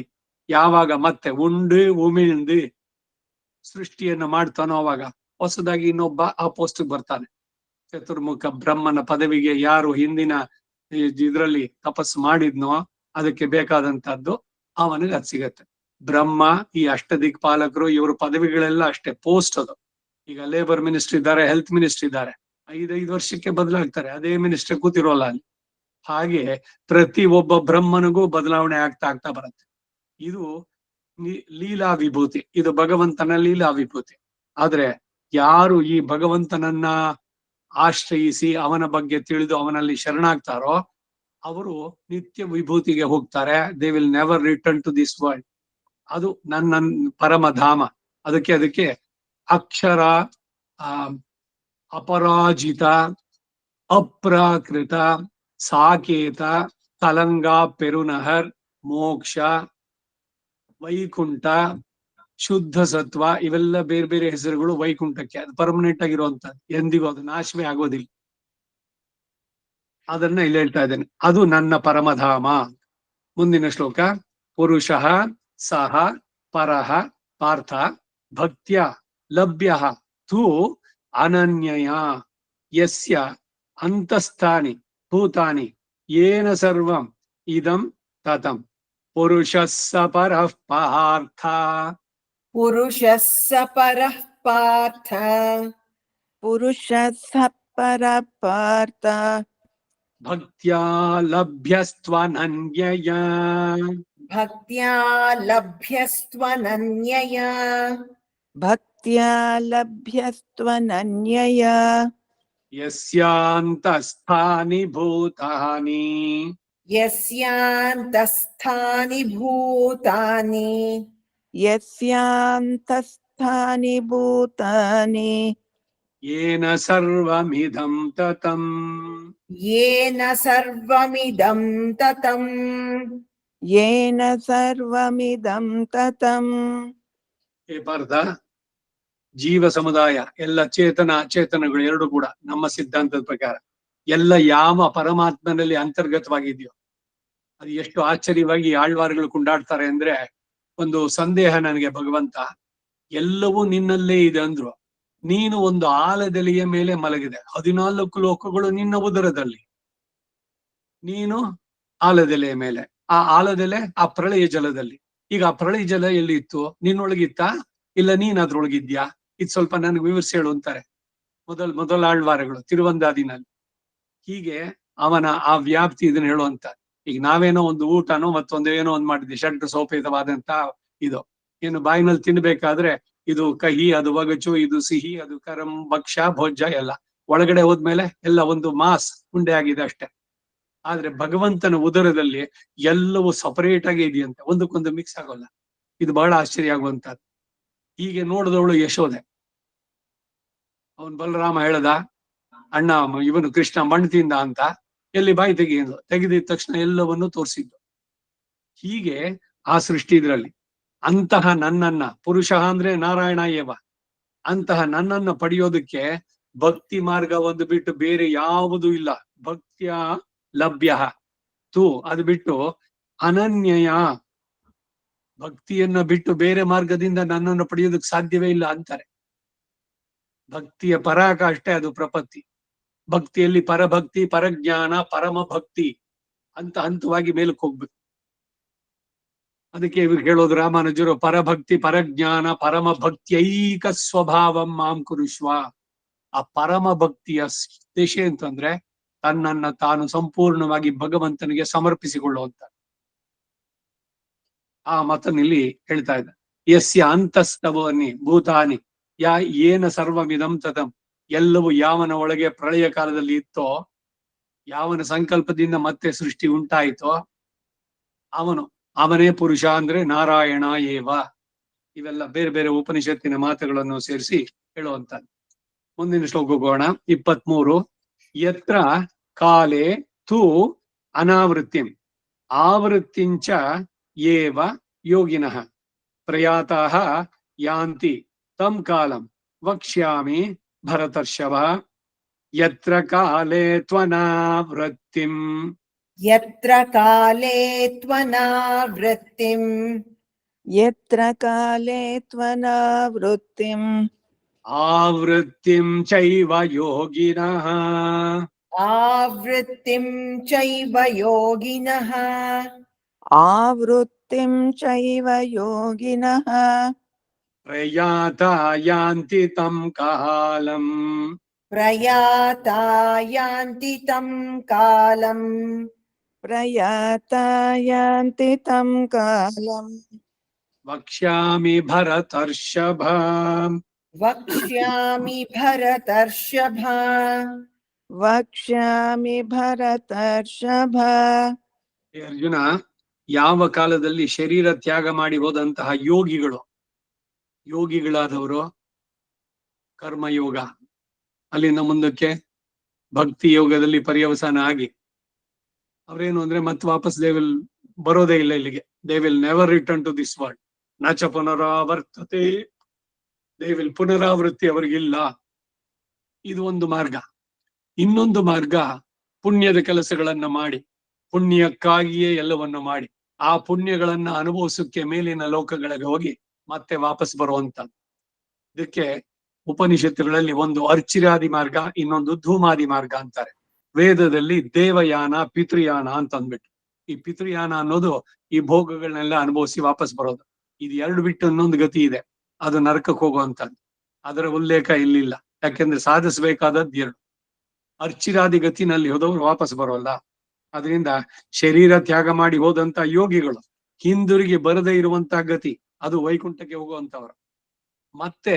S1: ಯಾವಾಗ ಮತ್ತೆ ಉಂಡು ಉಮಿಳ್ದು ಸೃಷ್ಟಿಯನ್ನ ಮಾಡ್ತಾನೋ ಅವಾಗ ಹೊಸದಾಗಿ ಇನ್ನೊಬ್ಬ ಆ ಪೋಸ್ಟ್ ಬರ್ತಾನೆ. ಚತುರ್ಮುಖ ಬ್ರಹ್ಮನ ಪದವಿಗೆ ಯಾರು ಹಿಂದಿನ ಇದ್ರಲ್ಲಿ ತಪಸ್ಸು ಮಾಡಿದ್ನೋ ಅದಕ್ಕೆ ಬೇಕಾದಂತಹದ್ದು ಅವನಿಗೆ ಅದು ಸಿಗತ್ತೆ. ಬ್ರಹ್ಮ, ಈ ಅಷ್ಟದಿಕ್ಪಾಲಕರು, ಇವ್ರ ಪದವಿಗಳೆಲ್ಲ ಅಷ್ಟೇ, ಪೋಸ್ಟ್ ಅದು. ಈಗ ಲೇಬರ್ ಮಿನಿಸ್ಟರ್ ಇದ್ದಾರೆ, ಹೆಲ್ತ್ ಮಿನಿಸ್ಟರ್ ಇದ್ದಾರೆ, 5 ವರ್ಷಕ್ಕೆ ಬದಲಾಗ್ತಾರೆ, ಅದೇ ಮಿನಿಸ್ಟರ್ ಕೂತಿರೋಲ್ಲ ಅಲ್ಲಿ. ಹಾಗೆ ಪ್ರತಿ ಒಬ್ಬ ಬ್ರಹ್ಮನಿಗೂ ಬದಲಾವಣೆ ಆಗ್ತಾ ಆಗ್ತಾ ಬರುತ್ತೆ. ಇದು ಲೀಲಾ ವಿಭೂತಿ, ಇದು ಭಗವಂತನ ಲೀಲಾ ವಿಭೂತಿ. ಆದ್ರೆ ಯಾರು ಈ ಭಗವಂತನನ್ನ ಆಶ್ರಯಿಸಿ ಅವನ ಬಗ್ಗೆ ತಿಳಿದು ಅವನಲ್ಲಿ ಶರಣಾಗ್ತಾರೋ ಅವರು ನಿತ್ಯ ವಿಭೂತಿಗೆ ಹೋಗ್ತಾರೆ. They will never return to this world. ಅದು ನನ್ನ ಪರಮಧಾಮ. ಅದಕ್ಕೆ ಅಕ್ಷರ, ಅಪರಾಜಿತ, ಅಪ್ರಾಕೃತ, ಸಾಕೇತ, ಕಲಂಗ, ಪೆರುನಹರ್, ಮೋಕ್ಷ, ವೈಕುಂಠ, ಶುದ್ಧ ಸತ್ವ, ಇವೆಲ್ಲ ಬೇರೆ ಬೇರೆ ಹೆಸರುಗಳು ವೈಕುಂಠಕ್ಕೆ. ಅದು ಪರ್ಮನೆಂಟ್ ಆಗಿರುವಂತದ್ದು, ಎಂದಿಗೂ ಅದು ನಾಶವೇ ಆಗೋದಿಲ್ಲ. ಅದನ್ನ ಇಲ್ಲಿ ಹೇಳ್ತಾ ಇದ್ದೇನೆ, ಅದು ನನ್ನ ಪರಮಧಾಮ. ಮುಂದಿನ ಶ್ಲೋಕ. ಪುರುಷಃ ಸಹ ಪರಃ ಪಾರ್ಥ ಭಕ್ತ್ಯ ಲಭ್ಯ ತು ಅನನ್ಯಯ ಯಸ್ಯ ಅಂತಸ್ಥಾನಿ ಭೂತಾನಿ ಯೇನ ಸರ್ವಂ ಇದಂ ತತಂ ಪುರುಷಃ ಸ ಪರಃ ಪಾರ್ಥ.
S2: ಪುರುಷಃ ಸ ಪರಃ ಪಾರ್ಥ
S3: ಪುರುಷಃ ಸ ಪರಃ ಪಾರ್ಥ
S1: ಭಕ್ತ್ಯಾ ಲಭ್ಯಸ್ತ್ವನನ್ಯಯ.
S2: ಭಕ್ತ್ಯಾ ಲಭ್ಯಸ್ತ್ವನನ್ಯಯ
S3: ಭಕ್ತ್ಯಾ ಲಭ್ಯಸ್ತ್ವನನ್ಯಯ
S1: ಯಸ್ಯಾಂತಸ್ಥಾನಿ ಭೂತಾನಿ
S2: ಯಸ್ಯಾಂತಸ್ಥಾನಿ ಭೂತಾನಿ
S3: ಯಸ್ಯಾಂತಸ್ಥಾನಿ ಭೂತಾನಿ
S1: ಯೇನ ಸರ್ವಮಿದಂ ತತಂ.
S2: ಯೇನ ಸರ್ವಮಿದಂ ತತಂ.
S3: ಯೇನ ಸರ್ವಮಿದಂ ತತಂ.
S1: ಹೇ ಪಾರ್ಥ, ಜೀವ ಸಮುದಾಯ, ಎಲ್ಲ ಚೇತನ ಅಚೇತನಗಳು ಎರಡು ಕೂಡ ನಮ್ಮ ಸಿದ್ಧಾಂತದ ಪ್ರಕಾರ ಎಲ್ಲ ಯಾವ ಪರಮಾತ್ಮನಲ್ಲಿ ಅಂತರ್ಗತವಾಗಿದೆಯೋ ಅದು ಎಷ್ಟು ಆಶ್ಚರ್ಯವಾಗಿ ಆಳ್ವಾರುಗಳು ಕೊಂಡಾಡ್ತಾರೆ ಅಂದ್ರೆ, ಒಂದು ಸಂದೇಹ ನನಗೆ, ಭಗವಂತ ಎಲ್ಲವೂ ನಿನ್ನಲ್ಲೇ ಇದೆ ಅಂದ್ರು, ನೀನು ಒಂದು ಆಲದೆಲೆಯ ಮೇಲೆ ಮಲಗಿದೆ, 14 ಲೋಕಗಳು ನಿನ್ನ ಉದರದಲ್ಲಿ, ನೀನು ಆಲದೆಲೆಯ ಮೇಲೆ, ಆ ಆಲದೆಲೆ ಆ ಪ್ರಳಯ ಜಲದಲ್ಲಿ. ಈಗ ಆ ಪ್ರಳಯ ಜಲ ಎಲ್ಲಿ ಇತ್ತು? ನಿನ್ನೊಳಗಿತ್ತ? ಇಲ್ಲ ನೀನ್ ಅದ್ರೊಳಗಿದ್ಯಾ? ಇದು ಸ್ವಲ್ಪ ನನಗೆ ವಿವರಿಸಿ ಹೇಳು ಅಂತಾರೆ ಮೊದಲ ಆಳ್ವಾರಗಳು ತಿರುವಂದಾದಿನಲ್ಲಿ. ಹೀಗೆ ಅವನ ಆ ವ್ಯಾಪ್ತಿ ಇದನ್ನ ಹೇಳುವಂತ. ಈಗ ನಾವೇನೋ ಒಂದು ಊಟನೋ ಮತ್ತೊಂದು ಏನೋ ಒಂದು ಮಾಡಿದ್ವಿ, ಷಡ್ ಸೋಪೇತವಾದಂತ ಇದು ಏನು ಬಾಯಿನಲ್ಲಿ ತಿನ್ಬೇಕಾದ್ರೆ ಇದು ಕಹಿ, ಅದು ಒಗಚು, ಇದು ಸಿಹಿ, ಅದು ಕರಂ, ಭಕ್ಷ್ಯ, ಭೋಜ್ಯ ಎಲ್ಲ ಒಳಗಡೆ ಹೋದ್ಮೇಲೆ ಎಲ್ಲ ಒಂದು ಮಾಸ್ ಉಂಡೆ ಆಗಿದೆ ಅಷ್ಟೇ. ಆದ್ರೆ ಭಗವಂತನ ಉದರದಲ್ಲಿ ಎಲ್ಲವೂ ಸಪರೇಟ್ ಆಗಿ ಇದೆಯಂತೆ, ಒಂದಕ್ಕೊಂದು ಮಿಕ್ಸ್ ಆಗೋಲ್ಲ. ಇದು ಬಹಳ ಆಶ್ಚರ್ಯ ಆಗುವಂತದ್ದು. ಹೀಗೆ ನೋಡಿದವಳು ಯಶೋದೆ. ಅವನ್ ಬಲರಾಮ ಹೇಳದ, ಅಣ್ಣ ಇವನು ಕೃಷ್ಣ ಮಣ್ಣು ತಿಂದ ಅಂತ, ಎಲ್ಲಿ ಬಾಯಿ ತೆಗೆದಿದ ತಕ್ಷಣ ಎಲ್ಲವನ್ನು ತೋರಿಸಿದ್ದು. ಹೀಗೆ ಆ ಸೃಷ್ಟಿ ಇದ್ರಲ್ಲಿ ಅಂತಹ ನನ್ನನ್ನ, ಪುರುಷ ಅಂದ್ರೆ ನಾರಾಯಣ ಏವ, ಅಂತಹ ನನ್ನನ್ನ ಪಡೆಯೋದಕ್ಕೆ ಭಕ್ತಿ ಮಾರ್ಗ ಒಂದು ಬಿಟ್ಟು ಬೇರೆ ಯಾವುದೂ ಇಲ್ಲ. ಭಕ್ತಿಯ ಲಭ್ಯ ತು, ಅದು ಬಿಟ್ಟು ಅನನ್ಯಯ, ಭಕ್ತಿಯನ್ನ ಬಿಟ್ಟು ಬೇರೆ ಮಾರ್ಗದಿಂದ ನನ್ನನ್ನು ಪಡೆಯೋದಕ್ಕೆ ಸಾಧ್ಯವೇ ಇಲ್ಲ ಅಂತಾರೆ. ಭಕ್ತಿಯ ಪರಾಕಾಷ್ಠೆ ಅದು ಪ್ರಪತ್ತಿ. ಭಕ್ತಿಯಲ್ಲಿ ಪರಭಕ್ತಿ, ಪರಜ್ಞಾನ, ಪರಮ ಭಕ್ತಿ ಅಂತ ಹಂತವಾಗಿ ಮೇಲಕ್ಕೆ ಹೋಗ್ಬೇಕು. ಅದಕ್ಕೆ ಇವ್ರು ಹೇಳೋದು ರಾಮಾನುಜರು, ಪರಭಕ್ತಿ, ಪರಜ್ಞಾನ, ಪರಮ ಭಕ್ತಿಯೈಕ ಸ್ವಭಾವಂ ಮಾಂ ಕುರುಷ್ವ. ಆ ಪರಮ ಭಕ್ತಿಯ ದಿಶೆ ಅಂತಂದ್ರೆ ತನ್ನನ್ನ ತಾನು ಸಂಪೂರ್ಣವಾಗಿ ಭಗವಂತನಿಗೆ ಸಮರ್ಪಿಸಿಕೊಳ್ಳುವಂತ ಆ ಮತನಿಲ್ಲಿ ಹೇಳ್ತಾ ಇದ್ದ. ಯಸ್ಯ ಅಂತಸ್ತವನಿ ಭೂತಾನಿ ಏನ ಸರ್ವಮಿದಂ ತತಂ. ಎಲ್ಲವೂ ಯಾವನ ಒಳಗೆ ಪ್ರಳಯ ಕಾಲದಲ್ಲಿ ಇತ್ತೋ, ಯಾವನ ಸಂಕಲ್ಪದಿಂದ ಮತ್ತೆ ಸೃಷ್ಟಿ ಉಂಟಾಯಿತೋ ಅವನೇ ಪುರುಷ ಅಂದ್ರೆ ನಾರಾಯಣ ಏವ. ಇವೆಲ್ಲ ಬೇರೆ ಬೇರೆ ಉಪನಿಷತ್ತಿನ ಮಾತುಗಳನ್ನು ಸೇರಿಸಿ ಹೇಳುವಂತದ್ದು. ಮುಂದಿನ ಶ್ಲೋಕ ಹೋಗೋಣ. 23. ಯತ್ರ ಕಾಲೇ ತು ಅನಾವೃತ್ತಿಂ ಆವೃತ್ತಿಂಚ ಏವ ಯೋಗಿನಃ ಪ್ರಯಾತಾಃ ಯಾಂತಿ ತಂ ಕಾಲಂ ವಕ್ಷ್ಯಾಮಿ ಭರತರ್ಷಭ ಯತ್ರ ಕಾಲೇ ತ್ವನಾವೃತ್ತಿಂ
S2: ಯತ್ರ ಕಾಲೇ ತ್ವನಾವೃತ್ತಿಂ
S3: ಯತ್ರ ಕಾಲೇ ತ್ವನಾವೃತ್ತಿಂ
S1: ಆವೃತ್ತಿಂ ಚೈವ ಯೋಗಿನಃ
S2: ಆವೃತ್ತಿಂ ಚೈವ ಯೋಗಿನಃ
S3: ಆವೃತ್ತಿಂ ಚೈವ ಯೋಗಿನಃ
S1: ಪ್ರಯಾತಾ ಯಾಂತಿ ತಂ ಕಾಲಂ
S2: ಪ್ರಯಾತಾ ಯಾಂತಿ ತಂ ಕಾಲಂ
S3: ಪ್ರಯಾತಾ ಯಾಂತಿ ತಂ ಕಾಲಂ
S1: ವಕ್ಷ್ಯಾಮಿ ಭರತರ್ಷಭ
S2: ವಕ್ಷ್ಯಾಮಿ ಭರತರ್ಷಭ
S3: ವಕ್ಷ್ಯಾಮಿ ಭರತರ್ಷಭ.
S1: ಹೇ ಅರ್ಜುನ, ಯಾವ ಕಾಲದಲ್ಲಿ ಶರೀರ ತ್ಯಾಗ ಮಾಡಿ ಹೋದಂತಹ ಯೋಗಿಗಳಾದವರು ಕರ್ಮಯೋಗ, ಅಲ್ಲಿಂದ ಮುಂದಕ್ಕೆ ಭಕ್ತಿ ಯೋಗದಲ್ಲಿ ಪರ್ಯವಸಾನ ಆಗಿ ಅವ್ರೇನು ಅಂದ್ರೆ ಮತ್ತೆ ವಾಪಸ್ ದೇ ವಿಲ್ ಬರೋದೇ ಇಲ್ಲ ಇಲ್ಲಿಗೆ. They will never return to this world. ನಾಚ ಪುನರಾವರ್ತತೆ. ದೇ ವಿಲ್ ಪುನರಾವೃತ್ತಿ ಅವರಿಗಿಲ್ಲ. ಇದು ಒಂದು ಮಾರ್ಗ. ಇನ್ನೊಂದು ಮಾರ್ಗ, ಪುಣ್ಯದ ಕೆಲಸಗಳನ್ನ ಮಾಡಿ, ಪುಣ್ಯಕ್ಕಾಗಿಯೇ ಎಲ್ಲವನ್ನ ಮಾಡಿ, ಆ ಪುಣ್ಯಗಳನ್ನ ಅನುಭವಿಸಕ್ಕೆ ಮೇಲಿನ ಲೋಕಗಳಿಗೆ ಹೋಗಿ ಮತ್ತೆ ವಾಪಸ್ ಬರುವಂತದ್ದು. ಇದಕ್ಕೆ ಉಪನಿಷತ್ತುಗಳಲ್ಲಿ ಒಂದು ಅರ್ಚಿರಾದಿ ಮಾರ್ಗ, ಇನ್ನೊಂದು ಧೂಮಾದಿ ಮಾರ್ಗ ಅಂತಾರೆ. ವೇದದಲ್ಲಿ ದೇವಯಾನ, ಪಿತೃಯಾನ ಅಂತ ಅಂದ್ಬಿಟ್ಟು, ಈ ಪಿತೃಯಾನ ಅನ್ನೋದು ಈ ಭೋಗಗಳನ್ನೆಲ್ಲ ಅನುಭವಿಸಿ ವಾಪಸ್ ಬರೋದು. ಇದು ಎರಡು ಬಿಟ್ಟು ಇನ್ನೊಂದು ಗತಿ ಇದೆ, ಅದು ನರಕಕ್ಕೆ ಹೋಗುವಂತದ್ದು. ಅದರ ಉಲ್ಲೇಖ ಇಲ್ಲಿಲ್ಲ, ಯಾಕೆಂದ್ರೆ ಸಾಧಿಸಬೇಕಾದದ್ದು ಎರಡು. ಅರ್ಚಿರಾದಿ ಗತಿನಲ್ಲಿ ಹೋದವರು ವಾಪಸ್ ಬರೋಲ್ಲ. ಅದರಿಂದ ಶರೀರ ತ್ಯಾಗ ಮಾಡಿ ಹೋದಂತ ಯೋಗಿಗಳು ಹಿಂದಿರುಗಿ ಬರದೇ ಇರುವಂತ ಗತಿ, ಅದು ವೈಕುಂಠಕ್ಕೆ ಹೋಗುವಂತವರು. ಮತ್ತೆ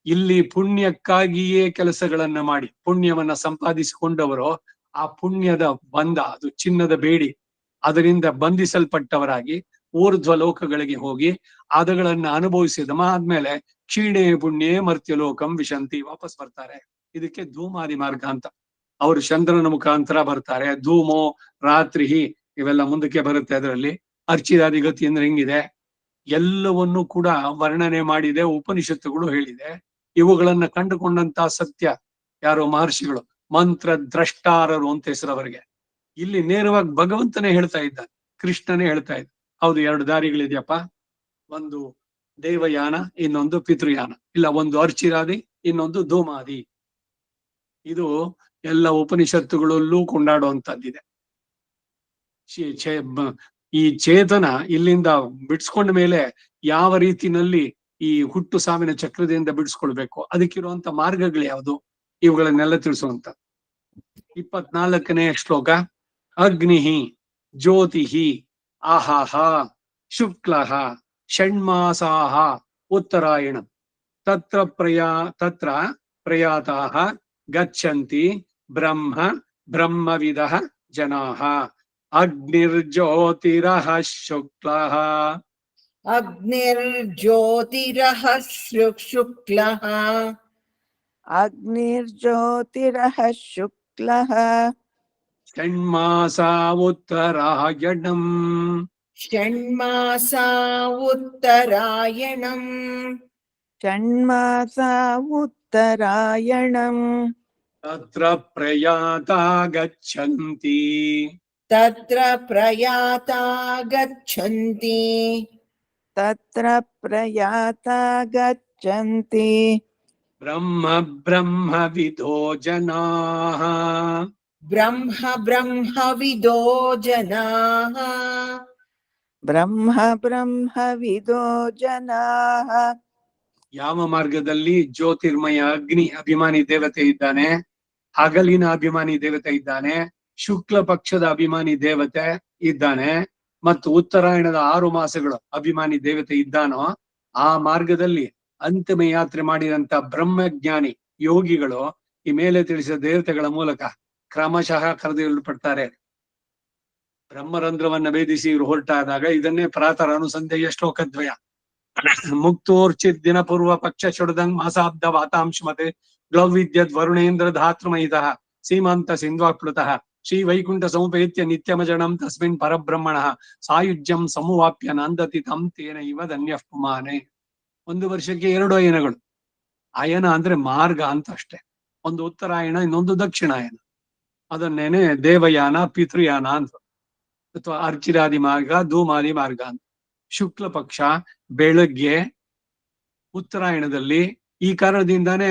S1: ಇಲ್ಲಿ ಪುಣ್ಯಕ್ಕಾಗಿಯೇ ಕೆಲಸಗಳನ್ನ ಮಾಡಿ ಪುಣ್ಯವನ್ನ ಸಂಪಾದಿಸಿಕೊಂಡವರು, ಆ ಪುಣ್ಯದ ಬಂಧ, ಅದು ಚಿನ್ನದ ಬೇಡಿ, ಅದರಿಂದ ಬಂಧಿಸಲ್ಪಟ್ಟವರಾಗಿ ಊರ್ಧ್ವ ಲೋಕಗಳಿಗೆ ಹೋಗಿ ಅದಗಳನ್ನ ಅನುಭವಿಸಿದ ಆದ್ಮೇಲೆ ಕ್ಷೀಣೇ ಪುಣ್ಯೇ ಮರ್ತ್ಯಲೋಕಂ ವಿಶಂತಿ, ವಾಪಸ್ ಬರ್ತಾರೆ. ಇದಕ್ಕೆ ಧೂಮಾದಿ ಮಾರ್ಗ ಅಂತ. ಅವರು ಚಂದ್ರನ ಮುಖಾಂತರ ಬರ್ತಾರೆ. ಧೂಮೋ ರಾತ್ರಿ ಇವೆಲ್ಲ ಮುಂದಕ್ಕೆ ಬರುತ್ತೆ. ಅದರಲ್ಲಿ ಅರ್ಚಿರಾದಿ ಗತಿ ಅಂದ್ರೆ ಹೆಂಗಿದೆ ಎಲ್ಲವನ್ನೂ ಕೂಡ ವರ್ಣನೆ ಮಾಡಿದೆ, ಉಪನಿಷತ್ತುಗಳು ಹೇಳಿದೆ. ಇವುಗಳನ್ನ ಕಂಡುಕೊಂಡಂತ ಸತ್ಯ ಯಾರು ಮಹರ್ಷಿಗಳು, ಮಂತ್ರ ದ್ರಷ್ಟಾರರು ಅಂತ ಹೆಸರವರಿಗೆ. ಇಲ್ಲಿ ನೇರವಾಗಿ ಭಗವಂತನೇ ಹೇಳ್ತಾ ಇದ್ದಾನೆ, ಕೃಷ್ಣನೇ ಹೇಳ್ತಾ ಇದ್ದ. ಹೌದು, ಎರಡು ದಾರಿಗಳಿದೆಯಪ್ಪ, ಒಂದು ದೇವಯಾನ, ಇನ್ನೊಂದು ಪಿತೃಯಾನ. ಇಲ್ಲ, ಒಂದು ಅರ್ಚಿರಾದಿ, ಇನ್ನೊಂದು ಧೂಮಾದಿ. ಇದು ಎಲ್ಲ ಉಪನಿಷತ್ತುಗಳಲ್ಲೂ ಕೊಂಡಾಡುವಂತದ್ದಿದೆ. ಈ ಚೇತನ ಇಲ್ಲಿಂದ ಬಿಡಿಸ್ಕೊಂಡ ಮೇಲೆ ಯಾವ ರೀತಿನಲ್ಲಿ ಈ ಹುಟ್ಟು ಸಾವಿನ ಚಕ್ರದಿಂದ ಬಿಡಿಸ್ಕೊಳ್ಬೇಕು, ಅದಕ್ಕಿರುವಂತ ಮಾರ್ಗಗಳು ಯಾವುದು, ಇವುಗಳನ್ನೆಲ್ಲ ತಿಳಿಸುವಂತ 24ನೇ ಶ್ಲೋಕ. ಅಗ್ನಿಹಿ ಜ್ಯೋತಿಹಿ ಆಹಾಹ ಶುಕ್ಲಃ ಷಣ್ಮಾಸಾಹ ಉತ್ತರಾಯಣ ತತ್ರ ಪ್ರಯಾತಾಃ ಗಚ್ಚಂತಿ ಬ್ರಹ್ಮವಿದಃ ಜನಾಃ. ಅಗ್ನಿರ್ಜ್ಯೋತಿರಃ ಶುಕ್ಲಃ
S2: ಅಗ್ನಿರ್ಜ್ಯೋತಿರಃ ಶುಕ್ಲಃ
S3: ಅಗ್ನಿರ್ಜ್ಯೋತಿರಃ ಶುಕ್ಲಃ
S1: ಷಣ್ಮಾಸಾ ಉತ್ತರಾಯಣಂ
S2: ಷಣ್ಮಾಸಾ ಉತ್ತರಾಯಣಂ
S3: ಷಣ್ಮಾಸ ಉತ್ತರಾಯಣಂ
S1: ತತ್ರ ಪ್ರಯಾತಾ ಗಚ್ಚಂತಿ
S2: ತತ್ರ ಪ್ರಯಾತಾ ಗಚ್ಚಂತಿ
S3: ತತ್ರ ಪ್ರಯಾತಾ ಗಚ್ಚಂತಿ
S1: ಬ್ರಹ್ಮವಿದೋ ಜನಾಃ
S2: ಬ್ರಹ್ಮವಿದೋ ಜನಾಃ
S3: ಬ್ರಹ್ಮವಿದೋ ಜನಾಃ.
S1: ಯಾವ ಮಾರ್ಗದಲ್ಲಿ ಜ್ಯೋತಿರ್ಮಯ ಅಗ್ನಿ ಅಭಿಮಾನಿ ದೇವತೆ ಇದ್ದಾನೆ, ಹಗಲಿನ ಅಭಿಮಾನಿ ದೇವತೆ ಇದ್ದಾನೆ, ಶುಕ್ಲ ಪಕ್ಷದ ಅಭಿಮಾನಿ ದೇವತೆ ಇದ್ದಾನೆ, ಮತ್ತು ಉತ್ತರಾಯಣದ 6 ಮಾಸಗಳು ಅಭಿಮಾನಿ ದೇವತೆ ಇದ್ದಾನೋ, ಆ ಮಾರ್ಗದಲ್ಲಿ ಅಂತಿಮ ಯಾತ್ರೆ ಮಾಡಿದಂತ ಬ್ರಹ್ಮಜ್ಞಾನಿ ಯೋಗಿಗಳು ಈ ಮೇಲೆ ತಿಳಿಸಿದ ದೇವತೆಗಳ ಮೂಲಕ ಕ್ರಮಶಃ ಕರೆದೊಯ್ಯಲ್ಪಡ್ತಾರೆ. ಬ್ರಹ್ಮರಂಧ್ರವನ್ನ ಭೇದಿಸಿ ಇವರು ಹೊರಟಾದಾಗ ಇದನ್ನೇ ಪ್ರಾತರ ಅನುಸಂಧೇಯ ಶ್ಲೋಕದ್ವಯ. ಮುಕ್ತೋರ್ಚಿತ್ ದಿನ ಪೂರ್ವ ಪಕ್ಷ ಚೊಡದಂಗ್ ಮಾಸಾಬ್ದ ವಾತಾಂಶಮತೆ ಗ್ಲೌವಿದ್ಯದ್ ವರುಣೇಂದ್ರ ಧಾತೃಮಯಿತಃ ಸೀಮಾಂತ ಸಿಂಧ್ವಾಪ್ಲುತಃ ಶ್ರೀ ವೈಕುಂಠ ಸಮುಪೇತ್ಯ ನಿತ್ಯಮಜಣಂ ತಸ್ಮಿನ್ ಪರಬ್ರಹ್ಮಣ ಸಾಯುಜ್ಯಂ ಸಮುವಾಪ್ಯ ನಂದತಿ ತಂ ತೇನ ಇವ ಧನ್ಯ ಪುಮಾನೆ. 1 ವರ್ಷಕ್ಕೆ 2 ಅಯನಗಳು. ಅಯನ ಅಂದ್ರೆ ಮಾರ್ಗ ಅಂತ ಅಷ್ಟೇ. ಒಂದು ಉತ್ತರಾಯಣ, ಇನ್ನೊಂದು ದಕ್ಷಿಣಾಯನ. ಅದನ್ನೇನೆ ದೇವಯಾನ, ಪಿತೃಯಾನ ಅಂತ, ಅಥವಾ ಅರ್ಚಿರಾದಿ ಮಾರ್ಗ, ಧೂಮಾದಿ ಮಾರ್ಗ ಅಂತ. ಶುಕ್ಲ ಪಕ್ಷ ಬೆಳಗ್ಗೆ ಉತ್ತರಾಯಣದಲ್ಲಿ. ಈ ಕಾರಣದಿಂದಾನೇ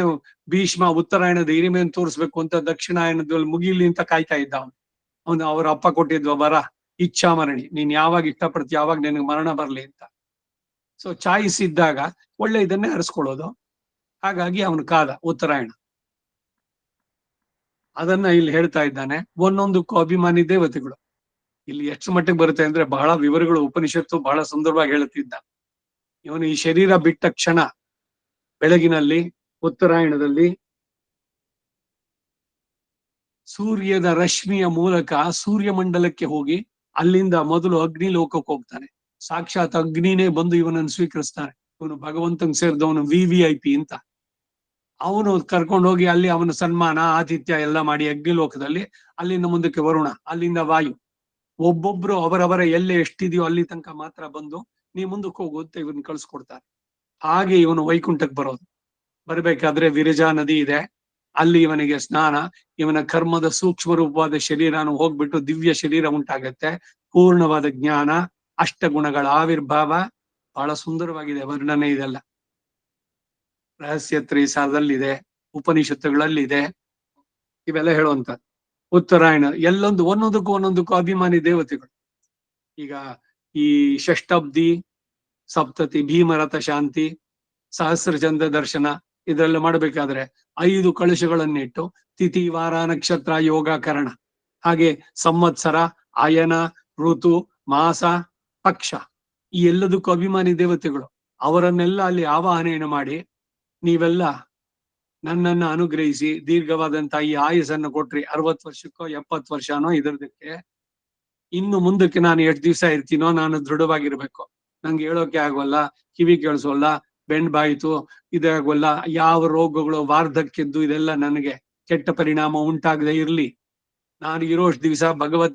S1: ಭೀಷ್ಮ ಉತ್ತರಾಯಣದ ಹಿರಿಮೆಯನ್ನು ತೋರಿಸ್ಬೇಕು ಅಂತ ದಕ್ಷಿಣಾಯನದಲ್ಲಿ ಮುಗಿಲಿ ಅಂತ ಕಾಯ್ತಾ ಇದ್ದ. ಅವನು ಅವ್ರ ಅಪ್ಪ ಕೊಟ್ಟಿದ್ವ ಬರ, ಇಚ್ಛಾಮರಣಿ, ನೀನ್ ಯಾವಾಗ ಇಷ್ಟಪಡ್ತೀಯ ಯಾವಾಗ ನಿನಗೆ ಮರಣ ಬರ್ಲಿ ಅಂತ. ಸೊ ಚಾಯ್ಸ್ ಇದ್ದಾಗ ಒಳ್ಳೆ ಇದನ್ನೇ ಹರಿಸ್ಕೊಳ್ಳೋದು. ಹಾಗಾಗಿ ಅವನು ಕಾದ ಉತ್ತರಾಯಣ. ಅದನ್ನ ಇಲ್ಲಿ ಹೇಳ್ತಾ ಇದ್ದಾನೆ. ಒಂದೊಂದಕ್ಕೂ ಅಭಿಮಾನಿ ದೇವತೆಗಳು. ಇಲ್ಲಿ ಎಷ್ಟು ಮಟ್ಟಿಗೆ ಬರುತ್ತೆ ಅಂದ್ರೆ ಬಹಳ ವಿವರಗಳು ಉಪನಿಷತ್ತು ಬಹಳ ಸುಂದರವಾಗಿ ಹೇಳುತ್ತಿದ್ದ. ಇವನು ಈ ಶರೀರ ಬಿಟ್ಟ ಕ್ಷಣ ಬೆಳಗಿನಲ್ಲಿ ಉತ್ತರಾಯಣದಲ್ಲಿ ಸೂರ್ಯದ ರಶ್ಮಿಯ ಮೂಲಕ ಸೂರ್ಯಮಂಡಲಕ್ಕೆ ಹೋಗಿ ಅಲ್ಲಿಂದ ಮೊದಲು ಅಗ್ನಿ ಲೋಕಕ್ಕೆ ಹೋಗ್ತಾನೆ. ಸಾಕ್ಷಾತ್ ಅಗ್ನಿನೇ ಬಂದು ಇವನನ್ನು ಸ್ವೀಕರಿಸ್ತಾನೆ. ಇವನು ಭಗವಂತಂಗೆ ಸೇರಿದವನು VVIP ಅಂತ. ಅವನು ಕರ್ಕೊಂಡು ಹೋಗಿ ಅಲ್ಲಿ ಅವನ ಸನ್ಮಾನ ಆತಿಥ್ಯ ಎಲ್ಲ ಮಾಡಿ ಅಗ್ನಿ ಲೋಕದಲ್ಲಿ, ಅಲ್ಲಿಂದ ಮುಂದಕ್ಕೆ ವರುಣ, ಅಲ್ಲಿಂದ ವಾಯು, ಒಬ್ಬೊಬ್ರು ಅವರವರ ಎಲ್ಲೇ ಎಷ್ಟಿದೆಯೋ ಅಲ್ಲಿ ತನಕ ಮಾತ್ರ ಬಂದು ನೀ ಮುಂದಕ್ಕೆ ಹೋಗು ಅಂತ ಇವನ್ ಕಳ್ಸ್ಕೊಡ್ತಾರೆ. ಹಾಗೆ ಇವನು ವೈಕುಂಠಕ್ಕೆ ಬರೋದು. ಬರ್ಬೇಕಾದ್ರೆ ವಿರಜಾ ನದಿ ಇದೆ, ಅಲ್ಲಿ ಇವನಿಗೆ ಸ್ನಾನ, ಇವನ ಕರ್ಮದ ಸೂಕ್ಷ್ಮ ರೂಪವಾದ ಶರೀರನು ಹೋಗ್ಬಿಟ್ಟು ದಿವ್ಯ ಶರೀರ ಉಂಟಾಗತ್ತೆ. ಪೂರ್ಣವಾದ ಜ್ಞಾನ, ಅಷ್ಟಗುಣಗಳ ಆವಿರ್ಭಾವ, ಬಹಳ ಸುಂದರವಾಗಿದೆ ವರ್ಣನೆ. ಇದೆಲ್ಲ ರಹಸ್ಯ ತ್ರೈಸಾರದಲ್ಲಿದೆ, ಉಪನಿಷತ್ತುಗಳಲ್ಲಿದೆ, ಇವೆಲ್ಲ ಹೇಳುವಂತ. ಉತ್ತರಾಯಣ ಎಲ್ಲೊಂದು ಒಂದೊಂದಕ್ಕೂ ಅಭಿಮಾನಿ ದೇವತೆಗಳು. ಈಗ ಈ ಷಷ್ಠಬ್ದಿ ಸಪ್ತತಿ, ಭೀಮರಥ ಶಾಂತಿ, ಸಹಸ್ರಚಂದ್ರ ದರ್ಶನ ಇದೆಲ್ಲ ಮಾಡ್ಬೇಕಾದ್ರೆ 5 ಕಳಶಗಳನ್ನಿಟ್ಟು ತಿಥಿ, ವಾರ, ನಕ್ಷತ್ರ, ಯೋಗ, ಕರಣ, ಹಾಗೆ ಸಂವತ್ಸರ, ಆಯನ, ಋತು, ಮಾಸ, ಪಕ್ಷ, ಈ ಎಲ್ಲದಕ್ಕೂ ಅಭಿಮಾನಿ ದೇವತೆಗಳು. ಅವರನ್ನೆಲ್ಲ ಅಲ್ಲಿ ಆವಾಹನೆಯನ್ನು ಮಾಡಿ, ನೀವೆಲ್ಲ ನನ್ನನ್ನು ಅನುಗ್ರಹಿಸಿ ದೀರ್ಘವಾದಂತ ಈ ಆಯಸ್ಸನ್ನು ಕೊಟ್ರಿ, 60 ವರ್ಷಕ್ಕೋ 70 ವರ್ಷನೋ ಇದರದಕ್ಕೆ. ಇನ್ನು ಮುಂದಕ್ಕೆ ನಾನು ಎಷ್ಟು ದಿವಸ ಇರ್ತೀನೋ ನಾನು ದೃಢವಾಗಿರ್ಬೇಕು. ನಂಗೆ ಹೇಳೋಕೆ ಆಗೋಲ್ಲ, ಕಿವಿ ಕೇಳಿಸೋಲ್ಲ, ಬೆಂಡ್ ಬಾಯ್ತು, ಇದಾಗೋಲ್ಲ, ಯಾವ ರೋಗಗಳು, ವಾರ್ಧಕ್ಯದ್ದು ಇದೆಲ್ಲ ನನಗೆ ಕೆಟ್ಟ ಪರಿಣಾಮ ಉಂಟಾಗದೆ ಇರ್ಲಿ. ನಾನು ಇರೋಷ್ಟು ದಿವಸ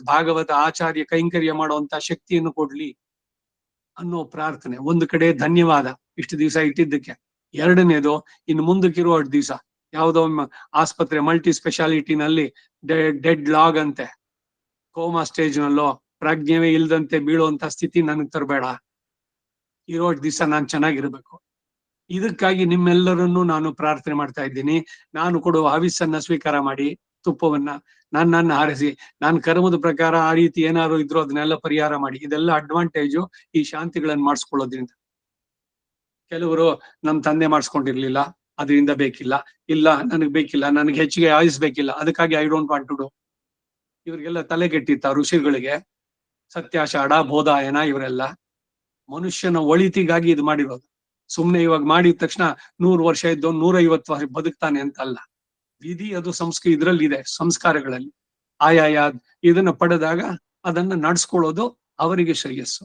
S1: ಭಾಗವತ ಆಚಾರ್ಯ ಕೈಂಕರ್ಯ ಮಾಡುವಂತ ಶಕ್ತಿಯನ್ನು ಕೊಡ್ಲಿ ಅನ್ನೋ ಪ್ರಾರ್ಥನೆ. ಒಂದು ಕಡೆ ಧನ್ಯವಾದ ಇಷ್ಟು ದಿವಸ ಇಟ್ಟಿದ್ದಕ್ಕೆ. ಎರಡನೇದು, ಇನ್ನು ಮುಂದಕ್ಕಿರೋ ಅಷ್ಟು ದಿವಸ ಯಾವುದೋ ಆಸ್ಪತ್ರೆ ಮಲ್ಟಿ ಸ್ಪೆಷಾಲಿಟಿನಲ್ಲಿ ಡೆಡ್ ಲಾಗ್ ಅಂತೆ, ಕೋಮಾ ಸ್ಟೇಜ್ ನಲ್ಲೋ ಪ್ರಜ್ಞೆವೇ ಇಲ್ದಂತೆ ಬೀಳುವಂತ ಸ್ಥಿತಿ ನನಗೆ ತರಬೇಡ. ಇರೋ ದಿವಸ ನಾನು ಚೆನ್ನಾಗಿರ್ಬೇಕು. ಇದಕ್ಕಾಗಿ ನಿಮ್ಮೆಲ್ಲರನ್ನು ನಾನು ಪ್ರಾರ್ಥನೆ ಮಾಡ್ತಾ ಇದ್ದೀನಿ. ನಾನು ಕೊಡುವ ಹವಿಸ್ಸನ್ನ ಸ್ವೀಕಾರ ಮಾಡಿ, ತುಪ್ಪವನ್ನ ನನ್ನನ್ನು ಹಾರಿಸಿ, ನಾನು ಕರ್ಮದ ಪ್ರಕಾರ ಆ ರೀತಿ ಏನಾದ್ರು ಇದ್ರು ಅದನ್ನೆಲ್ಲ ಪರಿಹಾರ ಮಾಡಿ. ಇದೆಲ್ಲ ಅಡ್ವಾಂಟೇಜು ಈ ಶಾಂತಿಗಳನ್ನು ಮಾಡಿಸ್ಕೊಳ್ಳೋದ್ರಿಂದ. ಕೆಲವರು ನಮ್ ತಂದೆ ಮಾಡಿಸ್ಕೊಂಡಿರ್ಲಿಲ್ಲ, ಅದರಿಂದ ಬೇಕಿಲ್ಲ, ಇಲ್ಲ ನನಗ್ ಬೇಕಿಲ್ಲ, ನನಗೆ ಹೆಚ್ಚಿಗೆ ಆಯುಸ್ ಬೇಕಿಲ್ಲ, ಅದಕ್ಕಾಗಿ I don't want to do. ಇವ್ರಿಗೆಲ್ಲ ತಲೆಗೆಟ್ಟಿತ್ತ ಋಷಿಗಳಿಗೆ, ಸತ್ಯಾಷಾಢ, ಬೋಧಾಯನ, ಇವರೆಲ್ಲ ಮನುಷ್ಯನ ಒಳಿತಿಗಾಗಿ ಇದು ಮಾಡಿರೋದು. ಸುಮ್ನೆ ಇವಾಗ ಮಾಡಿದ ತಕ್ಷಣ 100 ವರ್ಷ ಇದ್ದು 150 ವರ್ಷ ಬದುಕ್ತಾನೆ ಅಂತ ಅಲ್ಲ. ವಿಧಿ ಅದು ಇದ್ರಲ್ಲಿ ಇದೆ, ಸಂಸ್ಕಾರಗಳಲ್ಲಿ ಆಯಾಯ ಇದನ್ನ ಪಡೆದಾಗ ಅದನ್ನ ನಡ್ಸ್ಕೊಳ್ಳೋದು ಅವರಿಗೆ ಶ್ರೇಯಸ್ಸು.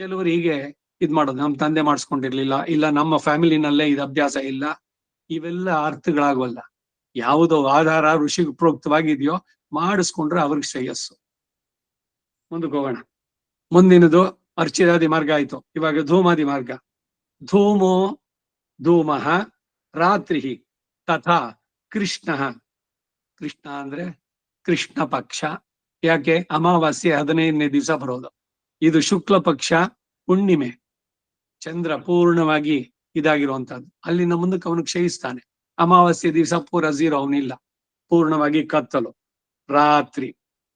S1: ಕೆಲವರು ಹೀಗೆ ಇದ್ ಮಾಡೋದು, ನಮ್ ತಂದೆ ಮಾಡಿಸ್ಕೊಂಡಿರ್ಲಿಲ್ಲ, ಇಲ್ಲ ನಮ್ಮ ಫ್ಯಾಮಿಲಿನಲ್ಲೇ ಇದು ಅಭ್ಯಾಸ ಇಲ್ಲ, ಇವೆಲ್ಲ ಅರ್ಥಗಳಾಗವಲ್ಲ. ಯಾವುದೋ ಆಧಾರ ಋಷಿ ಪ್ರೋಕ್ತವಾಗಿದೆಯೋ ಮಾಡಿಸ್ಕೊಂಡ್ರೆ ಅವ್ರಿಗೆ ಶ್ರೇಯಸ್ಸು. ಮುಂದಕ್ಕೆ ಹೋಗೋಣ. ಮುಂದಿನದು ಅರ್ಚಿರಾದಿ ಮಾರ್ಗ ಆಯ್ತು. ಇವಾಗ ಧೂಮಾದಿ ಮಾರ್ಗ. ಧೂಮೋ ಧೂಮಃ ರಾತ್ರಿ ತಥಾ ಕೃಷ್ಣ. ಕೃಷ್ಣ ಅಂದ್ರೆ ಕೃಷ್ಣ ಪಕ್ಷ. ಯಾಕೆ? ಅಮಾವಾಸ್ಯೆ 15ನೇ ದಿವಸ ಬರೋದು. ಇದು ಶುಕ್ಲ ಪಕ್ಷ ಹುಣ್ಣಿಮೆ, ಚಂದ್ರ ಪೂರ್ಣವಾಗಿ ಇದಾಗಿರುವಂತಹದ್ದು. ಅಲ್ಲಿಂದ ಮುಂದಕ್ಕೆ ಅವನು ಕ್ಷಯಿಸ್ತಾನೆ. ಅಮಾವಾಸ್ಯೆ ದಿವಸ ಪೂರ 0, ಅವನಿಲ್ಲ, ಪೂರ್ಣವಾಗಿ ಕತ್ತಲು. ರಾತ್ರಿ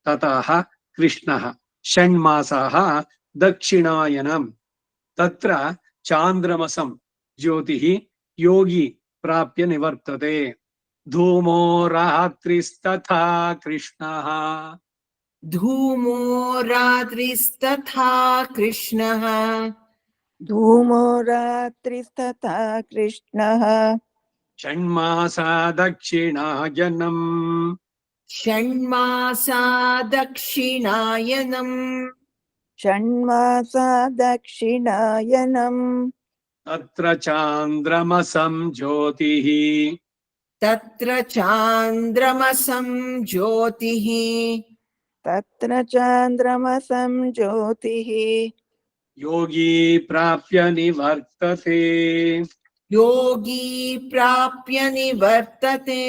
S1: ತತಃ ಕೃಷ್ಣ ಷಣ್ಮಾಸಃ ದಕ್ಷಿಣಾಯನಂ ತತ್ರ ಚಾಂದ್ರಮಸಂ ಜ್ಯೋತಿ ಯೋಗಿ ಪ್ರಾಪ್ಯ ನಿವರ್ತತೆ. ಧೂಮೋ ರಾತ್ರಿಸ್ತಥಾ ಕೃಷ್ಣ.
S2: ಧೂಮೋ ರಾತ್ರಿಸ್ತಥಾ ಕೃಷ್ಣಃ.
S3: ಧೂಮೋ ರಾತ್ರಿಸ್ತಥಾ ಕೃಷ್ಣಃ.
S1: ಷಣ್ಮಾಸ ದಕ್ಷಿಣಾಯನಂ.
S2: ಷಣ್ಮಾಸಾ ದಕ್ಷಿಣಾಯನಂ.
S3: ಷಣ್ಮಾಸ ದಕ್ಷಿಣಾಯನಂ.
S1: ತತ್ರ ಚಾಂದ್ರಮಸಂ ಜ್ಯೋತಿಃ.
S2: ತತ್ರ ಚಾಂದ್ರಮಸಂ ಜ್ಯೋತಿಃ.
S3: तत्र चान्द्रमसं ज्योतिः
S1: ಯೋಗಿ ಪ್ರಾಪ್ಯ ನಿವರ್ತತೆ.
S2: योगी प्राप्य निवर्तते.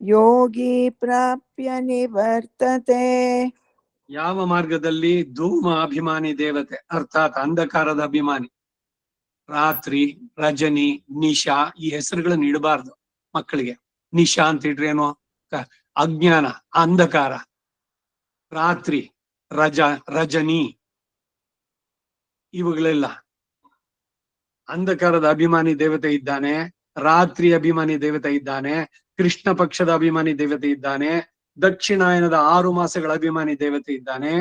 S3: ಯೋಗಿ ಪ್ರಾಪ್ಯ ನಿವರ್ತತೆ.
S1: ಯಾವ ಮಾರ್ಗದಲ್ಲಿ? ಧೂಮ ಅಭಿಮಾನಿ ದೇವತೆ ಅರ್ಥಾತ್ ಅಂಧಕಾರದ ಅಭಿಮಾನಿ. ರಾತ್ರಿ, ರಜನಿ, ನಿಶಾ ಈ ಹೆಸರುಗಳನ್ನ ಇಡಬಾರ್ದು ಮಕ್ಕಳಿಗೆ. ನಿಶಾ ಅಂತ ಇಟ್ರೆ ಏನು? ಅಜ್ಞಾನ, ಅಂಧಕಾರ. ರಾತ್ರಿ, ರಜನಿ ಇವುಗಳೆಲ್ಲ ಅಂಧಕಾರದ ಅಭಿಮಾನಿ ದೇವತೆ ಇದ್ದಾನೆ, ರಾತ್ರಿ ಅಭಿಮಾನಿ ದೇವತೆ ಇದ್ದಾನೆ, ಕೃಷ್ಣ ಪಕ್ಷದ ಅಭಿಮಾನಿ ದೇವತೆ ಇದ್ದಾನೆ, ದಕ್ಷಿಣಾಯನದ 6 ಮಾಸಗಳ ಅಭಿಮಾನಿ ದೇವತೆ ಇದ್ದಾನೆ.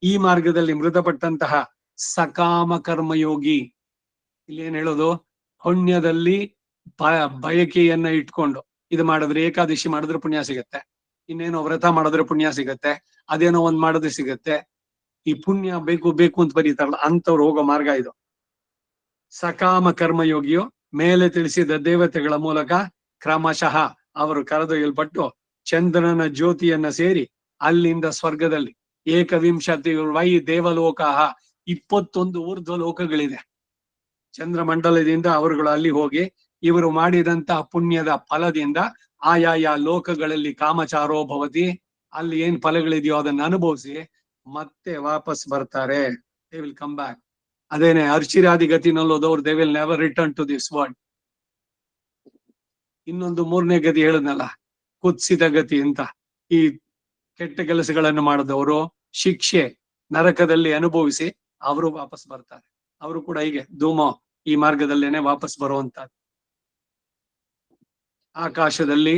S1: ಈ ಮಾರ್ಗದಲ್ಲಿ ಮೃತಪಟ್ಟಂತಹ ಸಕಾಮ ಕರ್ಮಯೋಗಿ, ಇಲ್ಲಿ ಏನ್ ಹೇಳೋದು? ಪುಣ್ಯದಲ್ಲಿ ಬಯಕೆಯನ್ನ ಇಟ್ಕೊಂಡು ಇದು ಮಾಡಿದ್ರೆ, ಏಕಾದಶಿ ಮಾಡಿದ್ರೆ ಪುಣ್ಯ ಸಿಗತ್ತೆ, ಇನ್ನೇನೋ ವ್ರತ ಮಾಡಿದ್ರೆ ಪುಣ್ಯ ಸಿಗತ್ತೆ, ಅದೇನೋ ಒಂದ್ ಮಾಡಿದ್ರೆ ಸಿಗತ್ತೆ, ಈ ಪುಣ್ಯ ಬೇಕು ಬೇಕು ಅಂತ ಬರೀತಾರಲ್ಲ, ಅಂತವ್ರು ಹೋಗೋ ಮಾರ್ಗ ಇದು. ಸಕಾಮ ಕರ್ಮಯೋಗಿಯು ಮೇಲೆ ತಿಳಿಸಿದ ದೇವತೆಗಳ ಮೂಲಕ ಕ್ರಮಶಃ ಅವರು ಕರೆದೊಯ್ಯಲ್ಪಟ್ಟು ಚಂದ್ರನ ಜ್ಯೋತಿಯನ್ನ ಸೇರಿ ಅಲ್ಲಿಂದ ಸ್ವರ್ಗದಲ್ಲಿ ಏಕವಿಂಶತಿ ವೈ ದೇವಲೋಕ 21 ಊರ್ಧ್ವ ಲೋಕಗಳಿದೆ. ಚಂದ್ರಮಂಡಲದಿಂದ ಅವರುಗಳು ಅಲ್ಲಿ ಹೋಗಿ ಇವರು ಮಾಡಿದಂತಹ ಪುಣ್ಯದ ಫಲದಿಂದ ಆಯಾಯ ಲೋಕಗಳಲ್ಲಿ ಕಾಮಚಾರೋ ಭವತಿ, ಅಲ್ಲಿ ಏನ್ ಫಲಗಳಿದೆಯೋ ಅದನ್ನ ಅನುಭವಿಸಿ ಮತ್ತೆ ವಾಪಸ್ ಬರ್ತಾರೆ. They will come back. ಅದೇನೆ ಅರ್ಚಿರಾದಿ ಗತಿನಲ್ಲೋದವ್ರು they will never return to this world. ಇನ್ನೊಂದು 3ನೇ ಗತಿ ಹೇಳದ್ನಲ್ಲ, ಕುತ್ಸಿತ ಗತಿ ಅಂತ. ಈ ಕೆಟ್ಟ ಕೆಲಸಗಳನ್ನು ಮಾಡಿದವರು ಶಿಕ್ಷೆ ನರಕದಲ್ಲಿ ಅನುಭವಿಸಿ ಅವರು ವಾಪಸ್ ಬರ್ತಾರೆ. ಅವರು ಕೂಡ ಹೀಗೆ ಧೂಮ ಈ ಮಾರ್ಗದಲ್ಲೇನೆ ವಾಪಸ್ ಬರುವಂತ. ಆಕಾಶದಲ್ಲಿ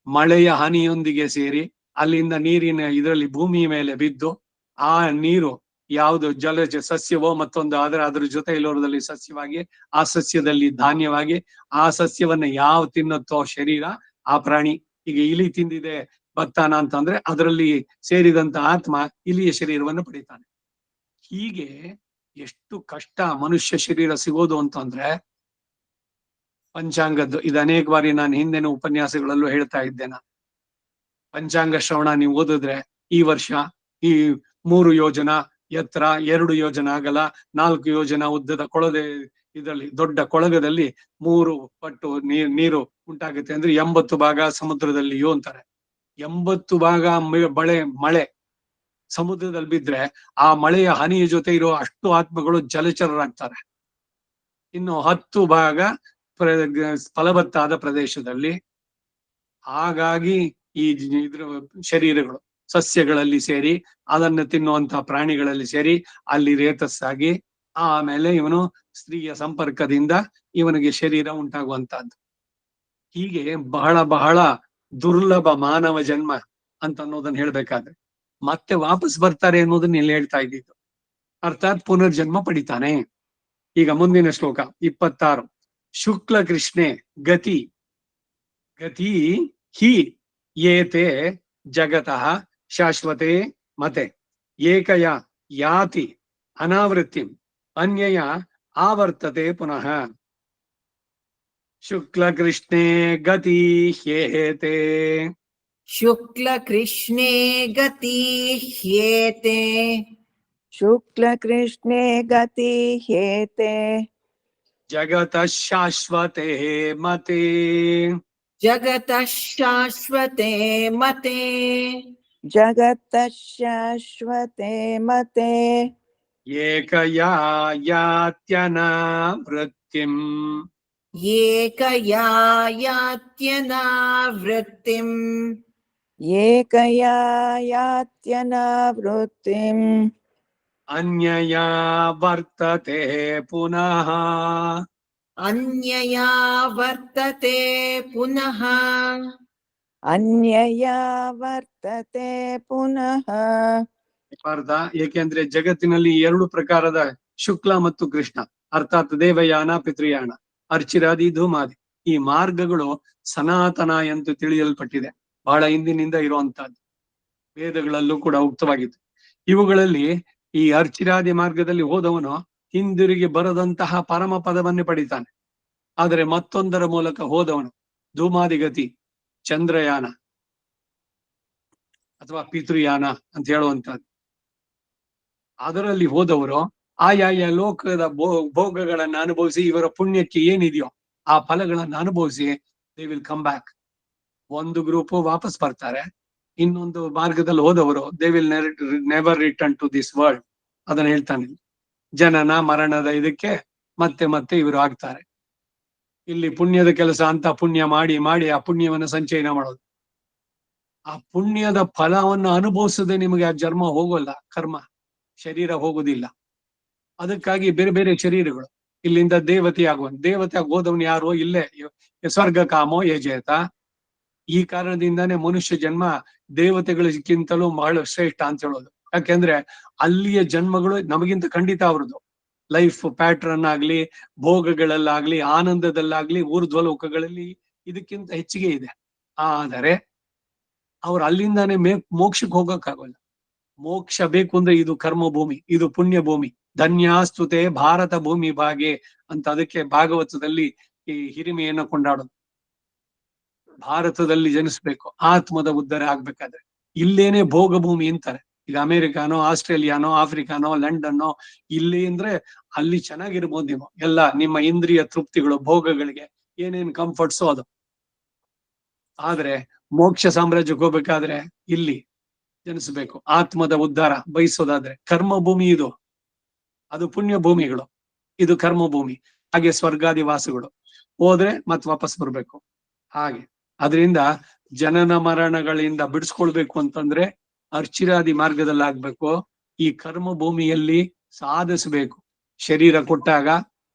S1: ಮಳೆಯ ಹನಿಯೊಂದಿಗೆ ಸೇರಿ ಅಲ್ಲಿಂದ ನೀರಿನ ಇದರಲ್ಲಿ ಭೂಮಿ ಮೇಲೆ ಬಿದ್ದು ಆ ನೀರು ಯಾವುದು ಜಲಜ ಸಸ್ಯವೋ ಮತ್ತೊಂದು ಅದ್ರ ಜೊತೆ ಇಲ್ಲೋರದಲ್ಲಿ ಸಸ್ಯವಾಗಿ, ಆ ಸಸ್ಯದಲ್ಲಿ ಧಾನ್ಯವಾಗಿ, ಆ ಸಸ್ಯವನ್ನ ಯಾವ ತಿನ್ನುತ್ತೋ ಶರೀರ ಆ ಪ್ರಾಣಿ. ಈಗ ಇಲಿ ತಿಂದಿದೆ ಭತ್ತಾನ ಅಂತಂದ್ರೆ ಅದರಲ್ಲಿ ಸೇರಿದಂತ ಆತ್ಮ ಇಲಿಯ ಶರೀರವನ್ನು ಪಡಿತಾನೆ. ಹೀಗೆ ಎಷ್ಟು ಕಷ್ಟ ಮನುಷ್ಯ ಶರೀರ ಸಿಗೋದು ಅಂತಂದ್ರೆ ಪಂಚಾಂಗದ್ದು. ಇದು ಅನೇಕ ಬಾರಿ ನಾನು ಹಿಂದಿನ ಉಪನ್ಯಾಸಗಳಲ್ಲೂ ಹೇಳ್ತಾ ಇದ್ದೇನೆ. ಪಂಚಾಂಗ ಶ್ರವಣ ನೀವು ಓದಿದ್ರೆ ಈ ವರ್ಷ ಈ 3 ಯೋಜನ ಎತ್ತರ, 2 ಯೋಜನ ಅಗಲ, 4 ಯೋಜನ ಉದ್ದದ ಕೊಳದೆ ಇದರಲ್ಲಿ ದೊಡ್ಡ ಕೊಳಗದಲ್ಲಿ 3 ಪಟ್ಟು ನೀರು ಉಂಟಾಗುತ್ತೆ ಅಂದ್ರೆ 80 ಭಾಗ ಸಮುದ್ರದಲ್ಲಿಯೂ ಅಂತಾರೆ. 80 ಭಾಗ ಮಳೆ ಸಮುದ್ರದಲ್ಲಿ ಬಿದ್ರೆ ಆ ಮಳೆಯ ಹನಿಯ ಜೊತೆ ಇರೋ ಅಷ್ಟು ಆತ್ಮಗಳು ಜಲಚರರಾಗ್ತಾರೆ. ಇನ್ನು 10 ಭಾಗ ಫಲವತ್ತಾದ ಪ್ರದೇಶದಲ್ಲಿ. ಹಾಗಾಗಿ ಈ ಇದ್ರ ಶರೀರಗಳು ಸಸ್ಯಗಳಲ್ಲಿ ಸೇರಿ ಅದನ್ನು ತಿನ್ನುವಂತಹ ಪ್ರಾಣಿಗಳಲ್ಲಿ ಸೇರಿ ಅಲ್ಲಿ ರೇತಸ್ಸಾಗಿ ಆಮೇಲೆ ಇವನು ಸ್ತ್ರೀಯ ಸಂಪರ್ಕದಿಂದ ಇವನಿಗೆ ಶರೀರ ಉಂಟಾಗುವಂತಹದ್ದು. ಹೀಗೆ ಬಹಳ ಬಹಳ ದುರ್ಲಭ ಮಾನವ ಜನ್ಮ ಅಂತ ಅನ್ನೋದನ್ನ ಹೇಳ್ಬೇಕಾದ್ರೆ ಮತ್ತೆ ವಾಪಸ್ ಬರ್ತಾರೆ ಅನ್ನೋದನ್ನ ಇಲ್ಲಿ ಹೇಳ್ತಾ ಇದ್ದಿದ್ದು. ಅರ್ಥಾತ್ ಪುನರ್ಜನ್ಮ ಪಡಿತಾನೆ. ಈಗ ಮುಂದಿನ ಶ್ಲೋಕ 26. ಶುಕ್ಲ ಕೃಷ್ಣೆ ಗತಿ ಗತಿ ಹಿ ಏತೆ ಜಗತಃ ಶಾಶ್ವತೆ ಮತೆ ಏಕಯ ಯಾತಿ ಅನಾವೃತ್ತಿಂ ಅನ್ಯಯ ಆವರ್ತತೆ ಪುನಃ. ಶುಕ್ಲ ಕೃಷ್ಣೆ ಗತಿ ಹ್ಯೇತೆ.
S2: शुक्ल कृष्णे गति ह्येते.
S3: ಶುಕ್ಲ ಕೃಷ್ಣೇ ಗತಿ ಹ್ಯೇತೆ.
S1: ಜಗತಃ ಶಾಶ್ವತೆ ಮತೆ.
S2: जगतः शाश्वते मते.
S3: ಜಗತ್ತಃ ಶಾಶ್ವತೆ ಮತೆ.
S1: ಏಕಯಾ ಯಾತ್ಯನಾವೃತ್ತಿಂ.
S2: एकया यात्यनावृत्तिम्.
S3: ಏಕಯಾ ಯಾತ್ಯನಾವೃತ್ತಿಂ.
S1: ಅನ್ಯಯಾ ವರ್ತತೆ ಪುನಃ.
S2: अन्यया वर्तते पुनः.
S3: ಅನ್ಯಯಾ ವರ್ತತೆ ಪುನಃ.
S1: ಅರ್ಥ. ಏಕೆಂದ್ರೆ ಜಗತ್ತಿನಲ್ಲಿ 2 ಪ್ರಕಾರದ ಶುಕ್ಲ ಮತ್ತು ಕೃಷ್ಣ ಅರ್ಥಾತ್ ದೇವಯಾನ, ಪಿತೃಯಾನ, ಅರ್ಚಿರಾದಿ, ಧೂಮಾದಿ ಈ ಮಾರ್ಗಗಳು ಸನಾತನ ಎಂದು ತಿಳಿಯಲ್ಪಟ್ಟಿದೆ. ಬಹಳ ಹಿಂದಿನಿಂದ ಇರುವಂತಹದ್ದು, ವೇದಗಳಲ್ಲೂ ಕೂಡ ಉಕ್ತವಾಗಿತ್ತು. ಇವುಗಳಲ್ಲಿ ಈ ಅರ್ಚಿರಾದಿ ಮಾರ್ಗದಲ್ಲಿ ಹೋದವನು ಹಿಂದಿರುಗಿ ಬರದಂತಹ ಪರಮ ಪದವನ್ನೇ ಪಡಿತಾನೆ. ಆದರೆ ಮತ್ತೊಂದರ ಮೂಲಕ ಹೋದವನು ಧೂಮಾದಿಗತಿ, ಚಂದ್ರಯಾನ, ಅಥವಾ ಪಿತೃಯಾನ ಅಂತ ಹೇಳುವಂತದ್ದು. ಅದರಲ್ಲಿ ಹೋದವರು ಆಯಾಯ ಲೋಕದ ಭೋಗಗಳನ್ನ ಅನುಭವಿಸಿ ಇವರ ಪುಣ್ಯಕ್ಕೆ ಏನಿದೆಯೋ ಆ ಫಲಗಳನ್ನ ಅನುಭವಿಸಿ ದೇ ವಿಲ್ ಕಮ್ ಬ್ಯಾಕ್. ಒಂದು ಗ್ರೂಪ್ ವಾಪಸ್ ಬರ್ತಾರೆ, ಇನ್ನೊಂದು ಮಾರ್ಗದಲ್ಲಿ ಹೋದವರು they will never return to this world. ಅದನ್ನ ಹೇಳ್ತಾನೆ, ಜನನ ಮರಣದ ಇದಕ್ಕೆ ಮತ್ತೆ ಮತ್ತೆ ಇವರು ಆಗ್ತಾರೆ. ಇಲ್ಲಿ ಪುಣ್ಯದ ಕೆಲಸ ಅಂತ ಪುಣ್ಯ ಮಾಡಿ ಮಾಡಿ ಆ ಪುಣ್ಯವನ್ನು ಸಂಚಯನ ಮಾಡೋದು. ಆ ಪುಣ್ಯದ ಫಲವನ್ನು ಅನುಭವಿಸದೆ ನಿಮಗೆ ಆ ಜನ್ಮ ಹೋಗೋಲ್ಲ, ಕರ್ಮ ಶರೀರ ಹೋಗುದಿಲ್ಲ. ಅದಕ್ಕಾಗಿ ಬೇರೆ ಬೇರೆ ಶರೀರಗಳು. ಇಲ್ಲಿಂದ ದೇವತೆ ಆಗಿ ಹೋದವನು ಯಾರು? ಇಲ್ಲೇ ಸ್ವರ್ಗ ಕಾಮೋ ಯಜೇತ. ಈ ಕಾರಣದಿಂದಾನೇ ಮನುಷ್ಯ ಜನ್ಮ ದೇವತೆಗಳಿಗಿಂತಲೂ ಬಹಳ ಶ್ರೇಷ್ಠ ಅಂತ ಹೇಳೋದು. ಯಾಕೆಂದ್ರೆ ಅಲ್ಲಿಯ ಜನ್ಮಗಳು ನಮಗಿಂತ ಖಂಡಿತ ಅವ್ರದ್ದು ಲೈಫ್ ಪ್ಯಾಟ್ರನ್ ಆಗ್ಲಿ, ಭೋಗಗಳಲ್ಲಾಗ್ಲಿ, ಆನಂದದಲ್ಲಾಗ್ಲಿ, ಊರ್ಧ್ವಲೋಕಗಳಲ್ಲಿ ಇದಕ್ಕಿಂತ ಹೆಚ್ಚಿಗೆ ಇದೆ. ಆದರೆ ಅವ್ರು ಅಲ್ಲಿಂದಾನೇ ಮೋಕ್ಷಕ್ಕೆ ಹೋಗಕ್ಕಾಗಲ್ಲ. ಮೋಕ್ಷ ಬೇಕು ಅಂದ್ರೆ ಇದು ಕರ್ಮ ಭೂಮಿ, ಇದು ಪುಣ್ಯ ಭೂಮಿ. ಧನ್ಯಾಸ್ತುತೆ ಭಾರತ ಭೂಮಿ ಭಾಗೆ ಅಂತ ಅದಕ್ಕೆ ಭಾಗವತದಲ್ಲಿ ಈ ಹಿರಿಮೆಯನ್ನು ಕೊಂಡಾಡೋದು. ಭಾರತದಲ್ಲಿ ಜನಿಸ್ಬೇಕು ಆತ್ಮದ ಉದ್ಧಾರ ಆಗ್ಬೇಕಾದ್ರೆ. ಇಲ್ಲೇನೆ ಭೋಗ ಭೂಮಿ ಅಂತಾರೆ. ಈಗ ಅಮೆರಿಕಾನೋ, ಆಸ್ಟ್ರೇಲಿಯಾನೋ, ಆಫ್ರಿಕಾನೋ, ಲಂಡನ್ನೋ, ಇಲ್ಲಿ ಅಂದ್ರೆ ಅಲ್ಲಿ ಚೆನ್ನಾಗಿರ್ಬೋದು ನೀವು, ಎಲ್ಲ ನಿಮ್ಮ ಇಂದ್ರಿಯ ತೃಪ್ತಿಗಳು, ಭೋಗಗಳಿಗೆ ಏನೇನ್ ಕಂಫರ್ಟ್ಸೋ ಅದು. ಆದ್ರೆ ಮೋಕ್ಷ ಸಾಮ್ರಾಜ್ಯಕ್ಕೆ ಹೋಗ್ಬೇಕಾದ್ರೆ ಇಲ್ಲಿ ಜನಿಸ್ಬೇಕು. ಆತ್ಮದ ಉದ್ಧಾರ ಬಯಸೋದಾದ್ರೆ ಕರ್ಮ ಭೂಮಿ ಇದು, ಅದು ಪುಣ್ಯ ಭೂಮಿಗಳು, ಇದು ಕರ್ಮ ಭೂಮಿ. ಹಾಗೆ ಸ್ವರ್ಗಾದಿ ವಾಸಗಳು ಹೋದ್ರೆ ಮತ್ ವಾಪಸ್ ಬರ್ಬೇಕು. ಹಾಗೆ ಅದರಿಂದ ಜನನ ಮರಣಗಳಿಂದ ಬಿಡಿಸ್ಕೊಳ್ಬೇಕು ಅಂತಂದ್ರೆ ಅರ್ಚಿರಾದಿ ಮಾರ್ಗದಲ್ಲಿ ಆಗ್ಬೇಕು. ಈ ಕರ್ಮ ಭೂಮಿಯಲ್ಲಿ ಸಾಧಿಸಬೇಕು. ಶರೀರ ಕೊಟ್ಟಾಗ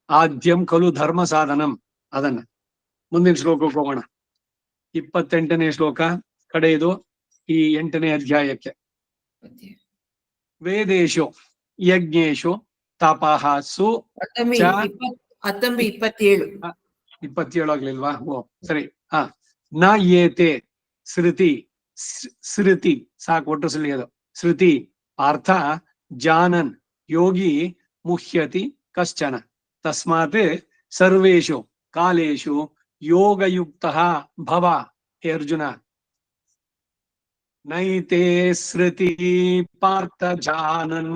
S1: ಆದ್ಯಂ ಖಲು ಧರ್ಮ ಸಾಧನಂ. ಅದನ್ನ ಮುಂದಿನ ಶ್ಲೋಕಕ್ಕೆ ಹೋಗೋಣ. 28ನೇ ಶ್ಲೋಕ ಕಡೆಯದು ಈ 8ನೇ ಅಧ್ಯಾಯಕ್ಕೆ. ವೇದೇಶು ಯಜ್ಞೇಶು ತಪಃಸು
S2: ಅತಂಬಿ 27.
S1: 27 ಆಗ್ಲಿಲ್ವಾ? ಓ ಸರಿ. ನ ಏತೆ ಶ್ರುತಿ ಸಾಕು, ಒಟ್ಟು ಸುಳಿಯೋದು. ಶ್ರುತಿ ಅರ್ಥ ಜಾನನ್ ಯೋಗಿ ಮುಹ್ಯತಿ ಕಶ್ಚನ ತಸ್ಮಾತ್ ಸರ್ವೇಷು ಕಾಲೇಶು ಯೋಗಯುಕ್ತ ಭವ. ಹೇ ಅರ್ಜುನ, ನೈತೆ ಶ್ರುತಿ ಪಾರ್ಥ ಜಾನನ್.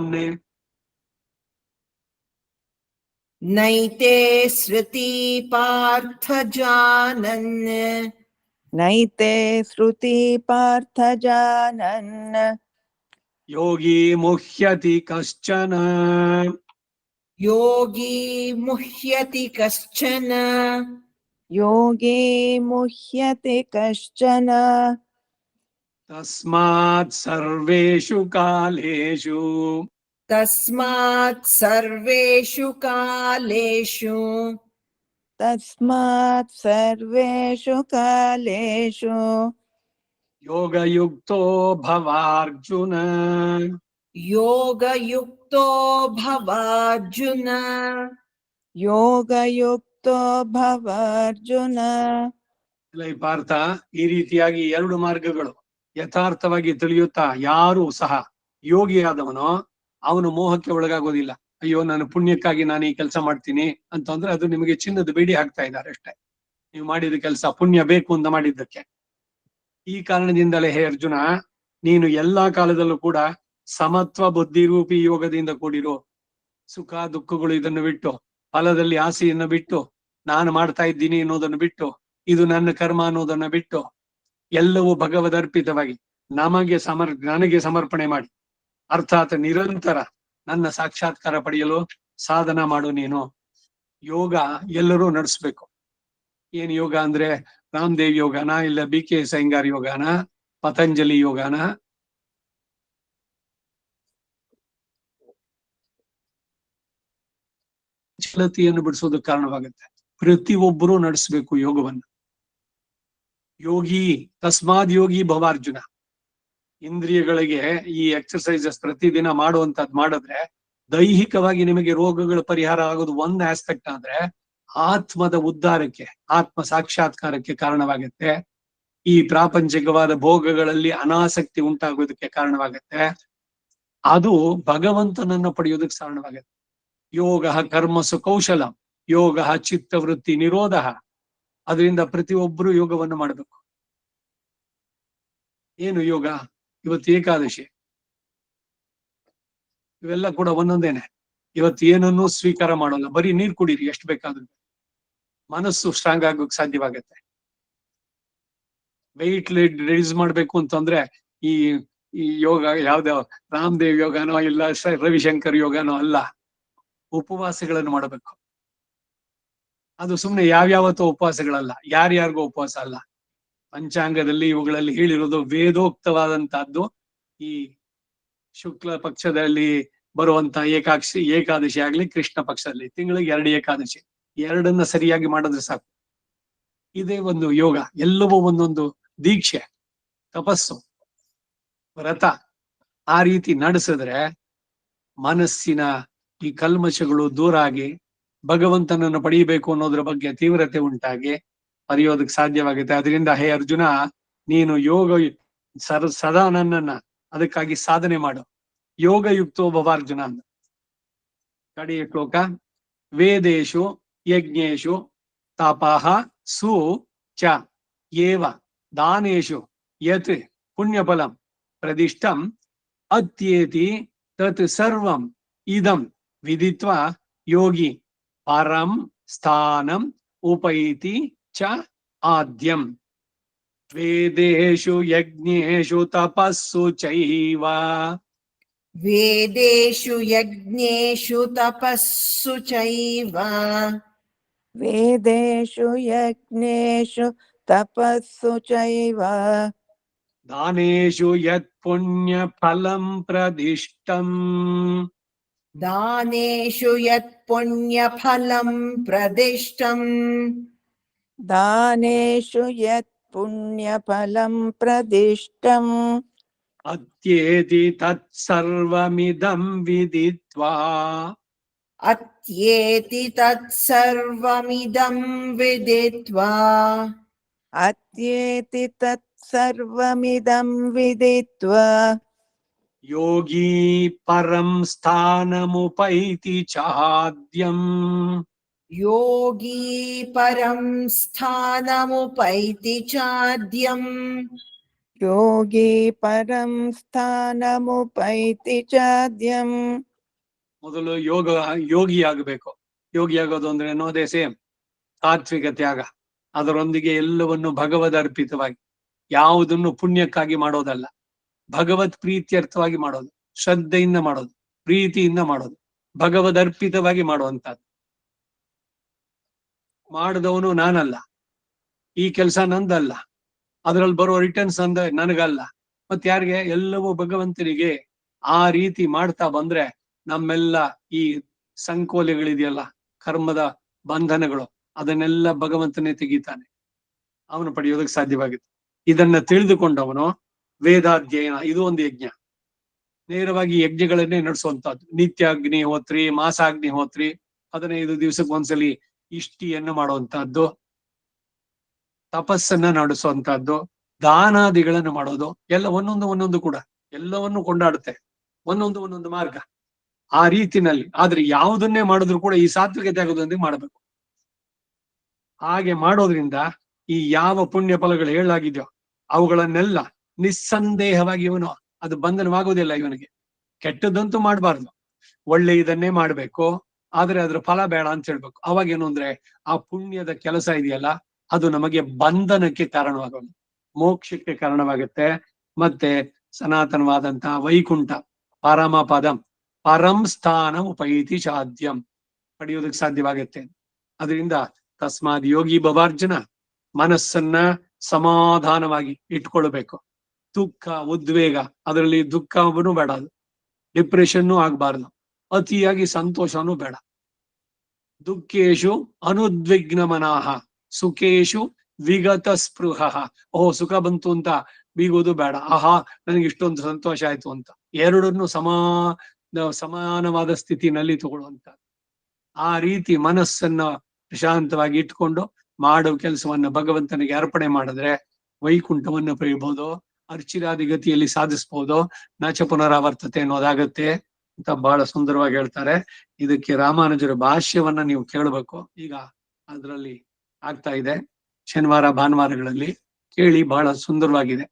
S2: ನೈತೆ ಶ್ರುತಿ ಪಾರ್ಥ ಜಾನನ್.
S3: ನೈತೆ ಶ್ರುತಿ ಪಾರ್ಥ ಜಾನನ್.
S1: ಯೋಗಿ ಮುಹ್ಯತಿ ಕಶ್ಚನ.
S2: ಯೋಗಿ ಮುಹ್ಯತಿ ಕಶ್ಚನ.
S3: ಯೋಗಿ ಮುಹ್ಯತಿ ಕಶ್ಚನ.
S1: ತಸ್ಮಾತ್ ಸರ್ವೇಷು ಕಾಲೇಷು.
S2: ತಸ್ಮಾತ್ ಸರ್ವೇಷು ಕಾಲೇಷು.
S3: ತಸ್ಮಾತ್ ಸರ್ವೇಷು ಕಾಲೇಷು
S1: ಯೋಗಯುಕ್ತೋ ಭವಾರ್ಜುನ.
S2: ಯೋಗಯುಕ್ತೋ ಭವಾರ್ಜುನ.
S3: ಯೋಗಯುಕ್ತೋ ಭವಾರ್ಜುನ.
S1: ಪಾರ್ಥ, ಈ ರೀತಿಯಾಗಿ 2 ಮಾರ್ಗಗಳು ಯಥಾರ್ಥವಾಗಿ ತಿಳಿಯುತ್ತಾ ಯಾರು ಸಹ ಯೋಗಿಯಾದವನೋ ಅವನು ಮೋಹಕ್ಕೆ ಒಳಗಾಗೋದಿಲ್ಲ. ಅಯ್ಯೋ ನಾನು ಪುಣ್ಯಕ್ಕಾಗಿ ನಾನು ಈ ಕೆಲಸ ಮಾಡ್ತೀನಿ ಅಂತಂದ್ರೆ ಅದು ನಿಮಗೆ ಚಿನ್ನದ ಬೇಡಿ ಹಾಕ್ತಾ ಇದ್ದಾರೆ ಅಷ್ಟೇ. ನೀವು ಮಾಡಿದ ಕೆಲಸ ಪುಣ್ಯ ಬೇಕು ಅಂತ ಮಾಡಿದ್ದಕ್ಕೆ. ಈ ಕಾರಣದಿಂದಲೇ ಹೇ ಅರ್ಜುನ, ನೀನು ಎಲ್ಲಾ ಕಾಲದಲ್ಲೂ ಕೂಡ ಸಮತ್ವ ಬುದ್ಧಿ ರೂಪಿ ಯೋಗದಿಂದ ಕೂಡಿರು. ಸುಖ ದುಃಖಗಳು ಇದನ್ನು ಬಿಟ್ಟು, ಫಲದಲ್ಲಿ ಆಸೆಯನ್ನು ಬಿಟ್ಟು, ನಾನು ಮಾಡ್ತಾ ಇದ್ದೀನಿ ಅನ್ನೋದನ್ನು ಬಿಟ್ಟು, ಇದು ನನ್ನ ಕರ್ಮ ಅನ್ನೋದನ್ನ ಬಿಟ್ಟು, ಎಲ್ಲವೂ ಭಗವದರ್ಪಿತವಾಗಿ ನನಗೆ ಸಮರ್ಪಣೆ ಮಾಡಿ, ಅರ್ಥಾತ್ ನಿರಂತರ ನನ್ನ ಸಾಕ್ಷಾತ್ಕಾರ ಪಡೆಯಲು ಸಾಧನ ಮಾಡು ನೀನು. ಯೋಗ ಎಲ್ಲರೂ ನಡೆಸ್ಬೇಕು. ಏನ್ ಯೋಗ ಅಂದ್ರೆ ರಾಮದೇವ್ ಯೋಗನ, ಇಲ್ಲ BK ಸೈಂಗಾರ್ ಯೋಗನ, ಪತಂಜಲಿ ಯೋಗನ, ಚಲತೆಯನ್ನು ಬಿಡಿಸೋದಕ್ಕೆ ಕಾರಣವಾಗುತ್ತೆ. ಪ್ರತಿಯೊಬ್ಬರೂ ನಡೆಸಬೇಕು ಯೋಗವನ್ನು. ಯೋಗಿ ತಸ್ಮಾದ್ ಯೋಗಿ ಭವಾರ್ಜುನ. ಇಂದ್ರಿಯಗಳಿಗೆ ಈ ಎಕ್ಸರ್ಸೈಸಸ್ ಪ್ರತಿದಿನ ಮಾಡುವಂತದ್ ಮಾಡಿದ್ರೆ ದೈಹಿಕವಾಗಿ ನಿಮಗೆ ರೋಗಗಳ ಪರಿಹಾರ ಆಗೋದು ಒಂದು ಆಸ್ಪೆಕ್ಟ್. ಆದ್ರೆ ಆತ್ಮದ ಉದ್ಧಾರಕ್ಕೆ, ಆತ್ಮ ಸಾಕ್ಷಾತ್ಕಾರಕ್ಕೆ ಕಾರಣವಾಗುತ್ತೆ. ಈ ಪ್ರಾಪಂಚಿಕವಾದ ಭೋಗಗಳಲ್ಲಿ ಅನಾಸಕ್ತಿ ಉಂಟಾಗೋದಕ್ಕೆ ಕಾರಣವಾಗುತ್ತೆ. ಅದು ಭಗವಂತನನ್ನು ಪಡೆಯೋದಕ್ಕೆ ಕಾರಣವಾಗುತ್ತೆ. ಯೋಗ ಕರ್ಮಸು ಕೌಶಲ, ಯೋಗ ಚಿತ್ತವೃತ್ತಿ ನಿರೋಧ. ಅದರಿಂದ ಪ್ರತಿಯೊಬ್ಬರು ಯೋಗವನ್ನು ಮಾಡಬೇಕು. ಏನು ಯೋಗ? ಇವತ್ತು ಏಕಾದಶಿ, ಇವೆಲ್ಲ ಕೂಡ ಒಂದೊಂದೇನೆ. ಇವತ್ತು ಏನನ್ನೂ ಸ್ವೀಕಾರ ಮಾಡೋಲ್ಲ, ಬರೀ ನೀರ್ ಕುಡೀರಿ ಎಷ್ಟು ಬೇಕಾದ್ರೂ, ಮನಸ್ಸು ಸ್ಟ್ರಾಂಗ್ ಆಗೋಕ್ ಸಾಧ್ಯವಾಗತ್ತೆ. ವೆಯ್ಟ್ ರಿಲೀಸ್ ಮಾಡ್ಬೇಕು ಅಂತಂದ್ರೆ ಈ ಈ ಯೋಗ ಯಾವ್ದೋ ರಾಮದೇವ್ ಯೋಗನೋ ಇಲ್ಲ ರವಿಶಂಕರ್ ಯೋಗನೋ ಅಲ್ಲ, ಉಪವಾಸಗಳನ್ನು ಮಾಡಬೇಕು. ಅದು ಸುಮ್ನೆ ಯಾವ್ಯಾವತ್ತೋ ಉಪವಾಸಗಳಲ್ಲ, ಯಾರ್ಯಾರಿಗೋ ಉಪವಾಸ ಅಲ್ಲ. ಪಂಚಾಂಗದಲ್ಲಿ ಇವುಗಳಲ್ಲಿ ಹೇಳಿರೋದು ವೇದೋಕ್ತವಾದಂತಹದ್ದು. ಈ ಶುಕ್ಲ ಪಕ್ಷದಲ್ಲಿ ಬರುವಂತ ಏಕಾದಶಿ ಆಗ್ಲಿ, ಕೃಷ್ಣ ಪಕ್ಷದಲ್ಲಿ ತಿಂಗಳಿಗೆ 2 ಏಕಾದಶಿ, ಎರಡನ್ನ ಸರಿಯಾಗಿ ಮಾಡಿದ್ರೆ ಸಾಕು. ಇದೇ ಒಂದು ಯೋಗ. ಎಲ್ಲವೂ ಒಂದೊಂದು ದೀಕ್ಷೆ, ತಪಸ್ಸು, ವ್ರತ. ಆ ರೀತಿ ನಡೆಸಿದ್ರೆ ಮನಸ್ಸಿನ ಈ ಕಲ್ಮಶಗಳು ದೂರ ಆಗಿ ಭಗವಂತನನ್ನು ಪಡೆಯಬೇಕು ಅನ್ನೋದ್ರ ಬಗ್ಗೆ ತೀವ್ರತೆ ಉಂಟಾಗಿ ಪಡೆಯೋದಕ್ಕೆ ಸಾಧ್ಯವಾಗುತ್ತೆ. ಅದರಿಂದ ಹೇ ಅರ್ಜುನ, ನೀನು ಸದಾ ನನ್ನನ್ನ ಅದಕ್ಕಾಗಿ ಸಾಧನೆ ಮಾಡು. ಯೋಗಯುಕ್ತೋ ಭವಾರ್ಜುನ ಅಂದ. ಕಡೆಯ ಶ್ಲೋಕ, ವೇದೇಶು ಯಜ್ಞೇಶು ತಪಃ ಸು ಚ ಏವ ದಾನೇಶು ಯತ್ ಪುಣ್ಯಫಲಂ ಪ್ರದಿಷ್ಟಂ ಅತ್ಯೇತಿ ತತ್ ಸರ್ವಂ ಇದಂ ವಿದಿತ್ವಾ ಯೋಗಿ ಪರಂ ಸ್ಥಾನಂ ಉಪೈತಿ ಚ ಆದ್ಯಂ. ವೇದೇಶು ಯಜ್ಞೇಶು ತಪಸ್ಸು ಚೈವ.
S2: ವೇದೇಶು ಯಜ್ಞೇಶು ತಪಸ್ಸು ಚೈವ.
S3: ವೇದೇಶು ಯಜ್ಞೇಶು ತಪಸ್ಸು ಚೈವ.
S1: ದಾನೇಶು ಯತ್ ಪುಣ್ಯ ಫಲಂ ಪ್ರದಿಷ್ಟಂ.
S2: ದಾನೇಶು ಯತ್ ಪುಣ್ಯ ಫಲಂ ಪ್ರದಿಷ್ಟಂ.
S3: ದಾನೇಶು ಯತ್ ಪುಣ್ಯ ಫಲಂ ಪ್ರದಿಷ್ಟಂ.
S1: ಅತ್ಯೇತಿ ತತ್ಸರ್ವಮಿದಂ ವಿದಿತ್ವಾ.
S2: ಅತ್ಯೇತಿ ತತ್ಸರ್ವಮಿದಂ ವಿದಿತ್ವಾ.
S3: ಅತ್ಯೇತಿ ತತ್ಸರ್ವಮಿದಂ ವಿದಿತ್ವಾ.
S1: ಯೋಗಿ ಪರಂ ಸ್ಥಾನಮುಪೈತಿ ಚಾದ್ಯಂ.
S2: ಯೋಗಿ ಪರಂ ಸ್ಥಾನಮುಪೈತಿ ಚಾದ್ಯಂ.
S3: ಯೋಗಿ ಪರಂ ಸ್ಥಾನಮುಪೈತಿ ಚಾದ್ಯಂ.
S1: ಮೊದಲು ಯೋಗಿ ಆಗಬೇಕು. ಯೋಗಿ ಆಗೋದು ಅಂದ್ರೆ ಅದೇ ಸೇಮ್ ತಾತ್ವಿಕ ತ್ಯಾಗ. ಅದರೊಂದಿಗೆ ಎಲ್ಲವನ್ನು ಭಗವದ್ ಅರ್ಪಿತವಾಗಿ, ಯಾವುದನ್ನು ಪುಣ್ಯಕ್ಕಾಗಿ ಮಾಡೋದಲ್ಲ, ಭಗವತ್ ಪ್ರೀತ್ಯರ್ಥವಾಗಿ ಮಾಡೋದು, ಶ್ರದ್ಧೆಯಿಂದ ಮಾಡೋದು, ಪ್ರೀತಿಯಿಂದ ಮಾಡೋದು, ಭಗವದ್ ಅರ್ಪಿತವಾಗಿ ಮಾಡುವಂತಹದ್ದು. ಮಾಡಿದವನು ನಾನಲ್ಲ, ಈ ಕೆಲಸ ನಂದಲ್ಲ, ಅದರಲ್ಲಿ ಬರೋ ರಿಟರ್ನ್ಸ್ ನನಗಲ್ಲ, ಮತ್ ಯಾರಿಗೆ? ಎಲ್ಲವೂ ಭಗವಂತನಿಗೆ. ಆ ರೀತಿ ಮಾಡ್ತಾ ಬಂದ್ರೆ ನಮ್ಮೆಲ್ಲ ಈ ಸಂಕೋಲೆಗಳಿದೆಯಲ್ಲ, ಕರ್ಮದ ಬಂಧನಗಳು, ಅದನ್ನೆಲ್ಲ ಭಗವಂತನೇ ತೆಗಿತಾನೆ, ಅವನು ಪಡೆಯೋದಕ್ಕೆ ಸಾಧ್ಯವಾಗುತ್ತೆ. ಇದನ್ನ ತಿಳಿದುಕೊಂಡವನು ವೇದಾಧ್ಯಯನ, ಇದು ಒಂದು ಯಜ್ಞ. ನೇರವಾಗಿ ಯಜ್ಞಗಳನ್ನೇ ನಡೆಸುವಂತಹದ್ದು. ನಿತ್ಯ ಅಗ್ನಿಹೋತ್ರಿ, ಮಾಸಾಗ್ನಿಹೋತ್ರಿ, 15 ದಿವಸಕ್ಕೆ ಒಂದ್ಸಲಿ ಇಷ್ಟಿಯನ್ನು ಮಾಡುವಂತಹದ್ದು, ತಪಸ್ಸನ್ನ ನಡೆಸುವಂತಹದ್ದು, ದಾನಾದಿಗಳನ್ನು ಮಾಡೋದು, ಎಲ್ಲ ಒಂದೊಂದು ಕೂಡ ಎಲ್ಲವನ್ನು ಕೊಂಡಾಡುತ್ತೆ, ಒಂದೊಂದು ಮಾರ್ಗ. ಆ ರೀತಿನಲ್ಲಿ ಆದ್ರೆ ಯಾವುದನ್ನೇ ಮಾಡಿದ್ರು ಕೂಡ ಈ ಸಾತ್ವಿಕತೆ ಆಗೋದೊಂದಿಗೆ ಮಾಡಬೇಕು. ಹಾಗೆ ಮಾಡೋದ್ರಿಂದ ಈ ಯಾವ ಪುಣ್ಯ ಫಲಗಳು ಹೇಳಲಾಗಿದೆಯೋ ಅವುಗಳನ್ನೆಲ್ಲ ನಿಸ್ಸಂದೇಹವಾಗಿ ಇವನು ಅದು ಬಂಧನವಾಗುವುದಿಲ್ಲ. ಇವನಿಗೆ ಕೆಟ್ಟದಂತೂ ಮಾಡಬಾರ್ದು, ಒಳ್ಳೆ ಇದನ್ನೇ ಮಾಡ್ಬೇಕು, ಆದ್ರೆ ಅದ್ರ ಫಲ ಬೇಡ ಅಂತ ಹೇಳ್ಬೇಕು. ಅವಾಗೇನು ಅಂದ್ರೆ ಆ ಪುಣ್ಯದ ಕೆಲಸ ಇದೆಯಲ್ಲ, ಅದು ನಮಗೆ ಬಂಧನಕ್ಕೆ ಕಾರಣವಾಗೋದು, ಮೋಕ್ಷಕ್ಕೆ ಕಾರಣವಾಗುತ್ತೆ. ಮತ್ತೆ ಸನಾತನವಾದಂತಹ ವೈಕುಂಠ ಪರಮ ಪದಂ ಪರಂ ಸ್ಥಾನ ಉಪೈತಿ ಸಾಧ್ಯಂ ಪಡೆಯೋದಕ್ಕೆ ಸಾಧ್ಯವಾಗುತ್ತೆ. ಅದರಿಂದ ತಸ್ಮಾದ್ ಯೋಗಿ ಭವಾರ್ಜುನ, ಮನಸ್ಸನ್ನ ಸಮಾಧಾನವಾಗಿ ಇಟ್ಕೊಳ್ಬೇಕು. ದುಃಖ ಉದ್ವೇಗ, ಅದರಲ್ಲಿ ದುಃಖವೂ ಬೇಡ, ಅದು ಡಿಪ್ರೆಷನ್ನು ಆಗ್ಬಾರ್ದು, ಅತಿಯಾಗಿ ಸಂತೋಷನೂ ಬೇಡ. ದುಃಖೇಶು ಅನುದ್ವಿಗ್ನ ಮನಃ, ಸುಖೇಶು ವಿಗತ ಸ್ಪೃಹ. ಓಹೋ ಸುಖ ಬಂತು ಅಂತ ಬೀಗೋದು ಬೇಡ, ಆಹಾ ನನಗೆ ಇಷ್ಟೊಂದು ಸಂತೋಷ ಆಯ್ತು ಅಂತ. ಎರಡನ್ನು ಸಮಾನವಾದ ಸ್ಥಿತಿನಲ್ಲಿ ತಗೊಳ್ಳುವಂತ. ಆ ರೀತಿ ಮನಸ್ಸನ್ನ ಪ್ರಶಾಂತವಾಗಿ ಇಟ್ಕೊಂಡು ಮಾಡೋ ಕೆಲಸವನ್ನ ಭಗವಂತನಿಗೆ ಅರ್ಪಣೆ ಮಾಡಿದ್ರೆ ವೈಕುಂಠವನ್ನು ಪಡೆಯಬಹುದು, ಅರ್ಚಿರಾದಿ ಗತಿಯಲ್ಲಿ ಸಾಧಿಸ್ಬೋದು, ನಾಚ ಪುನರಾವರ್ತತೆ ಅನ್ನೋದಾಗತ್ತೆ ಅಂತ ಬಹಳ ಸುಂದರವಾಗಿ ಹೇಳ್ತಾರೆ. ಇದಕ್ಕೆ ರಾಮಾನುಜರ ಭಾಷ್ಯವನ್ನ ನೀವು ಕೇಳಬೇಕು. ಈಗ ಅದರಲ್ಲಿ ಆಗ್ತಾ ಇದೆ, ಶನಿವಾರ ಭಾನುವಾರಗಳಲ್ಲಿ ಕೇಳಿ, ಬಹಳ ಸುಂದರವಾಗಿದೆ.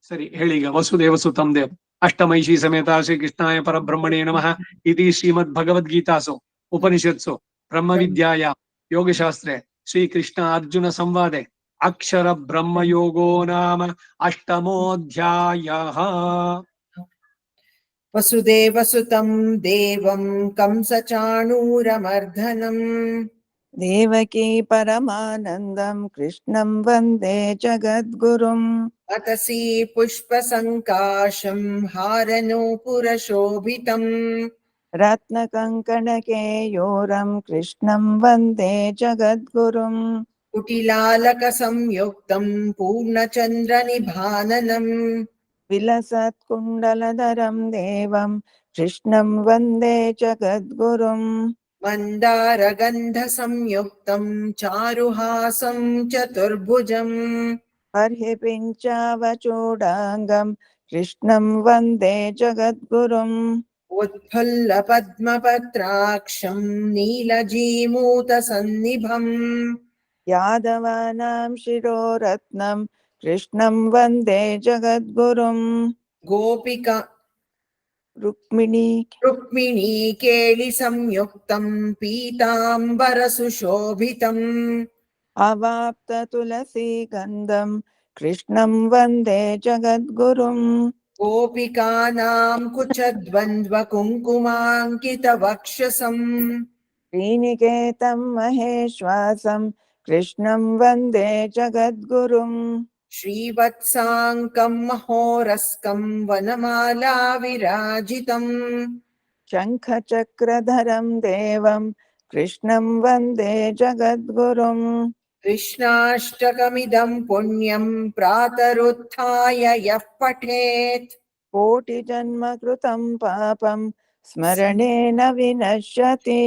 S1: ಸರಿ ಹೇಳಿ ಈಗ ವಸುದೇವ ಸುತಂ ದೇವ್ ಅಷ್ಟಮೈಷಿ ಸಮೇತ ಶ್ರೀ ಕೃಷ್ಣಾಯ ಪರಬ್ರಹ್ಮಣೇ ನಮಃ ಇತಿ ಶ್ರೀಮದ್ ಭಗವದ್ಗೀತಾಸು ಉಪನಿಷತ್ಸು ಬ್ರಹ್ಮವಿದ್ಯಾಯ ಯೋಗಶಾಸ್ತ್ರೆ ಶ್ರೀಕೃಷ್ಣ ಅರ್ಜುನ ಸಂವಾದೆ ಅಕ್ಷರ ಬ್ರಹ್ಮಯೋಗೋ ನಾಮ ಅಷ್ಟಮೋಧ್ಯಾಯಃ.
S2: वसुदेवसुतं देवं कंसचाणूरमर्दनम्
S3: देवकी परमानन्दं कृष्णं वन्दे जगद्गुरुम्
S2: अतसी पुष्पसङ्काशं हारनूपुरशोभितम्
S3: रत्नकङ्कणकेयूरं कृष्णं वन्दे जगद्गुरुम्
S2: कुटिलालकसंयुक्तं पूर्णचन्द्रनिभाननम्
S3: विलसत्कुण्डलधरं देवं कृष्णं वन्दे जगद्गुरुम्
S2: मन्दारगन्धसंयुक्तं चारुहासं चतुर्भुजम्
S3: बर्हिपिञ्चावचूडाङ्गं कृष्णं वन्दे जगद्गुरुम्
S2: उत्फुल्लपद्मपत्राक्षं नीलजीमूतसन्निभम्
S3: यादवानां शिरोरत्नं कृष्णं वन्दे जगद्गुरुम्
S2: गोपिका
S3: रुक्मिणी
S2: रुक्मिणीकेलिसंयुक्तं पीताम्बरसुशोभितम्
S3: अवाप्ततुलसीगन्धं कृष्णं वन्दे जगद्गुरुम्
S2: गोपिकानां कुचद्वन्द्वकुङ्कुमाङ्कितवक्षसम्
S3: श्रीनिकेतं महेश्वासं कृष्णं वन्दे जगद्गुरुम्
S2: श्रीवत्साङ्कं महोरस्कं वनमाला विराजितम्
S3: शङ्खचक्रधरं देवं कृष्णं वन्दे जगद्गुरुम्
S2: कृष्णाष्टकमिदं पुण्यं प्रातरुत्थाय यः पठेत्
S3: कोटिजन्मकृतं पापं स्मरणेन विनश्यति।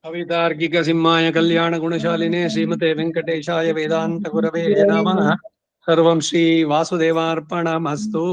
S1: कवितार्किक सिंहाय कल्याण गुणशालिने श्रीमते वेंकटेशाय वेदांत गुरवे नमः. सर्वं श्री वासुदेवार्पणमस्तु.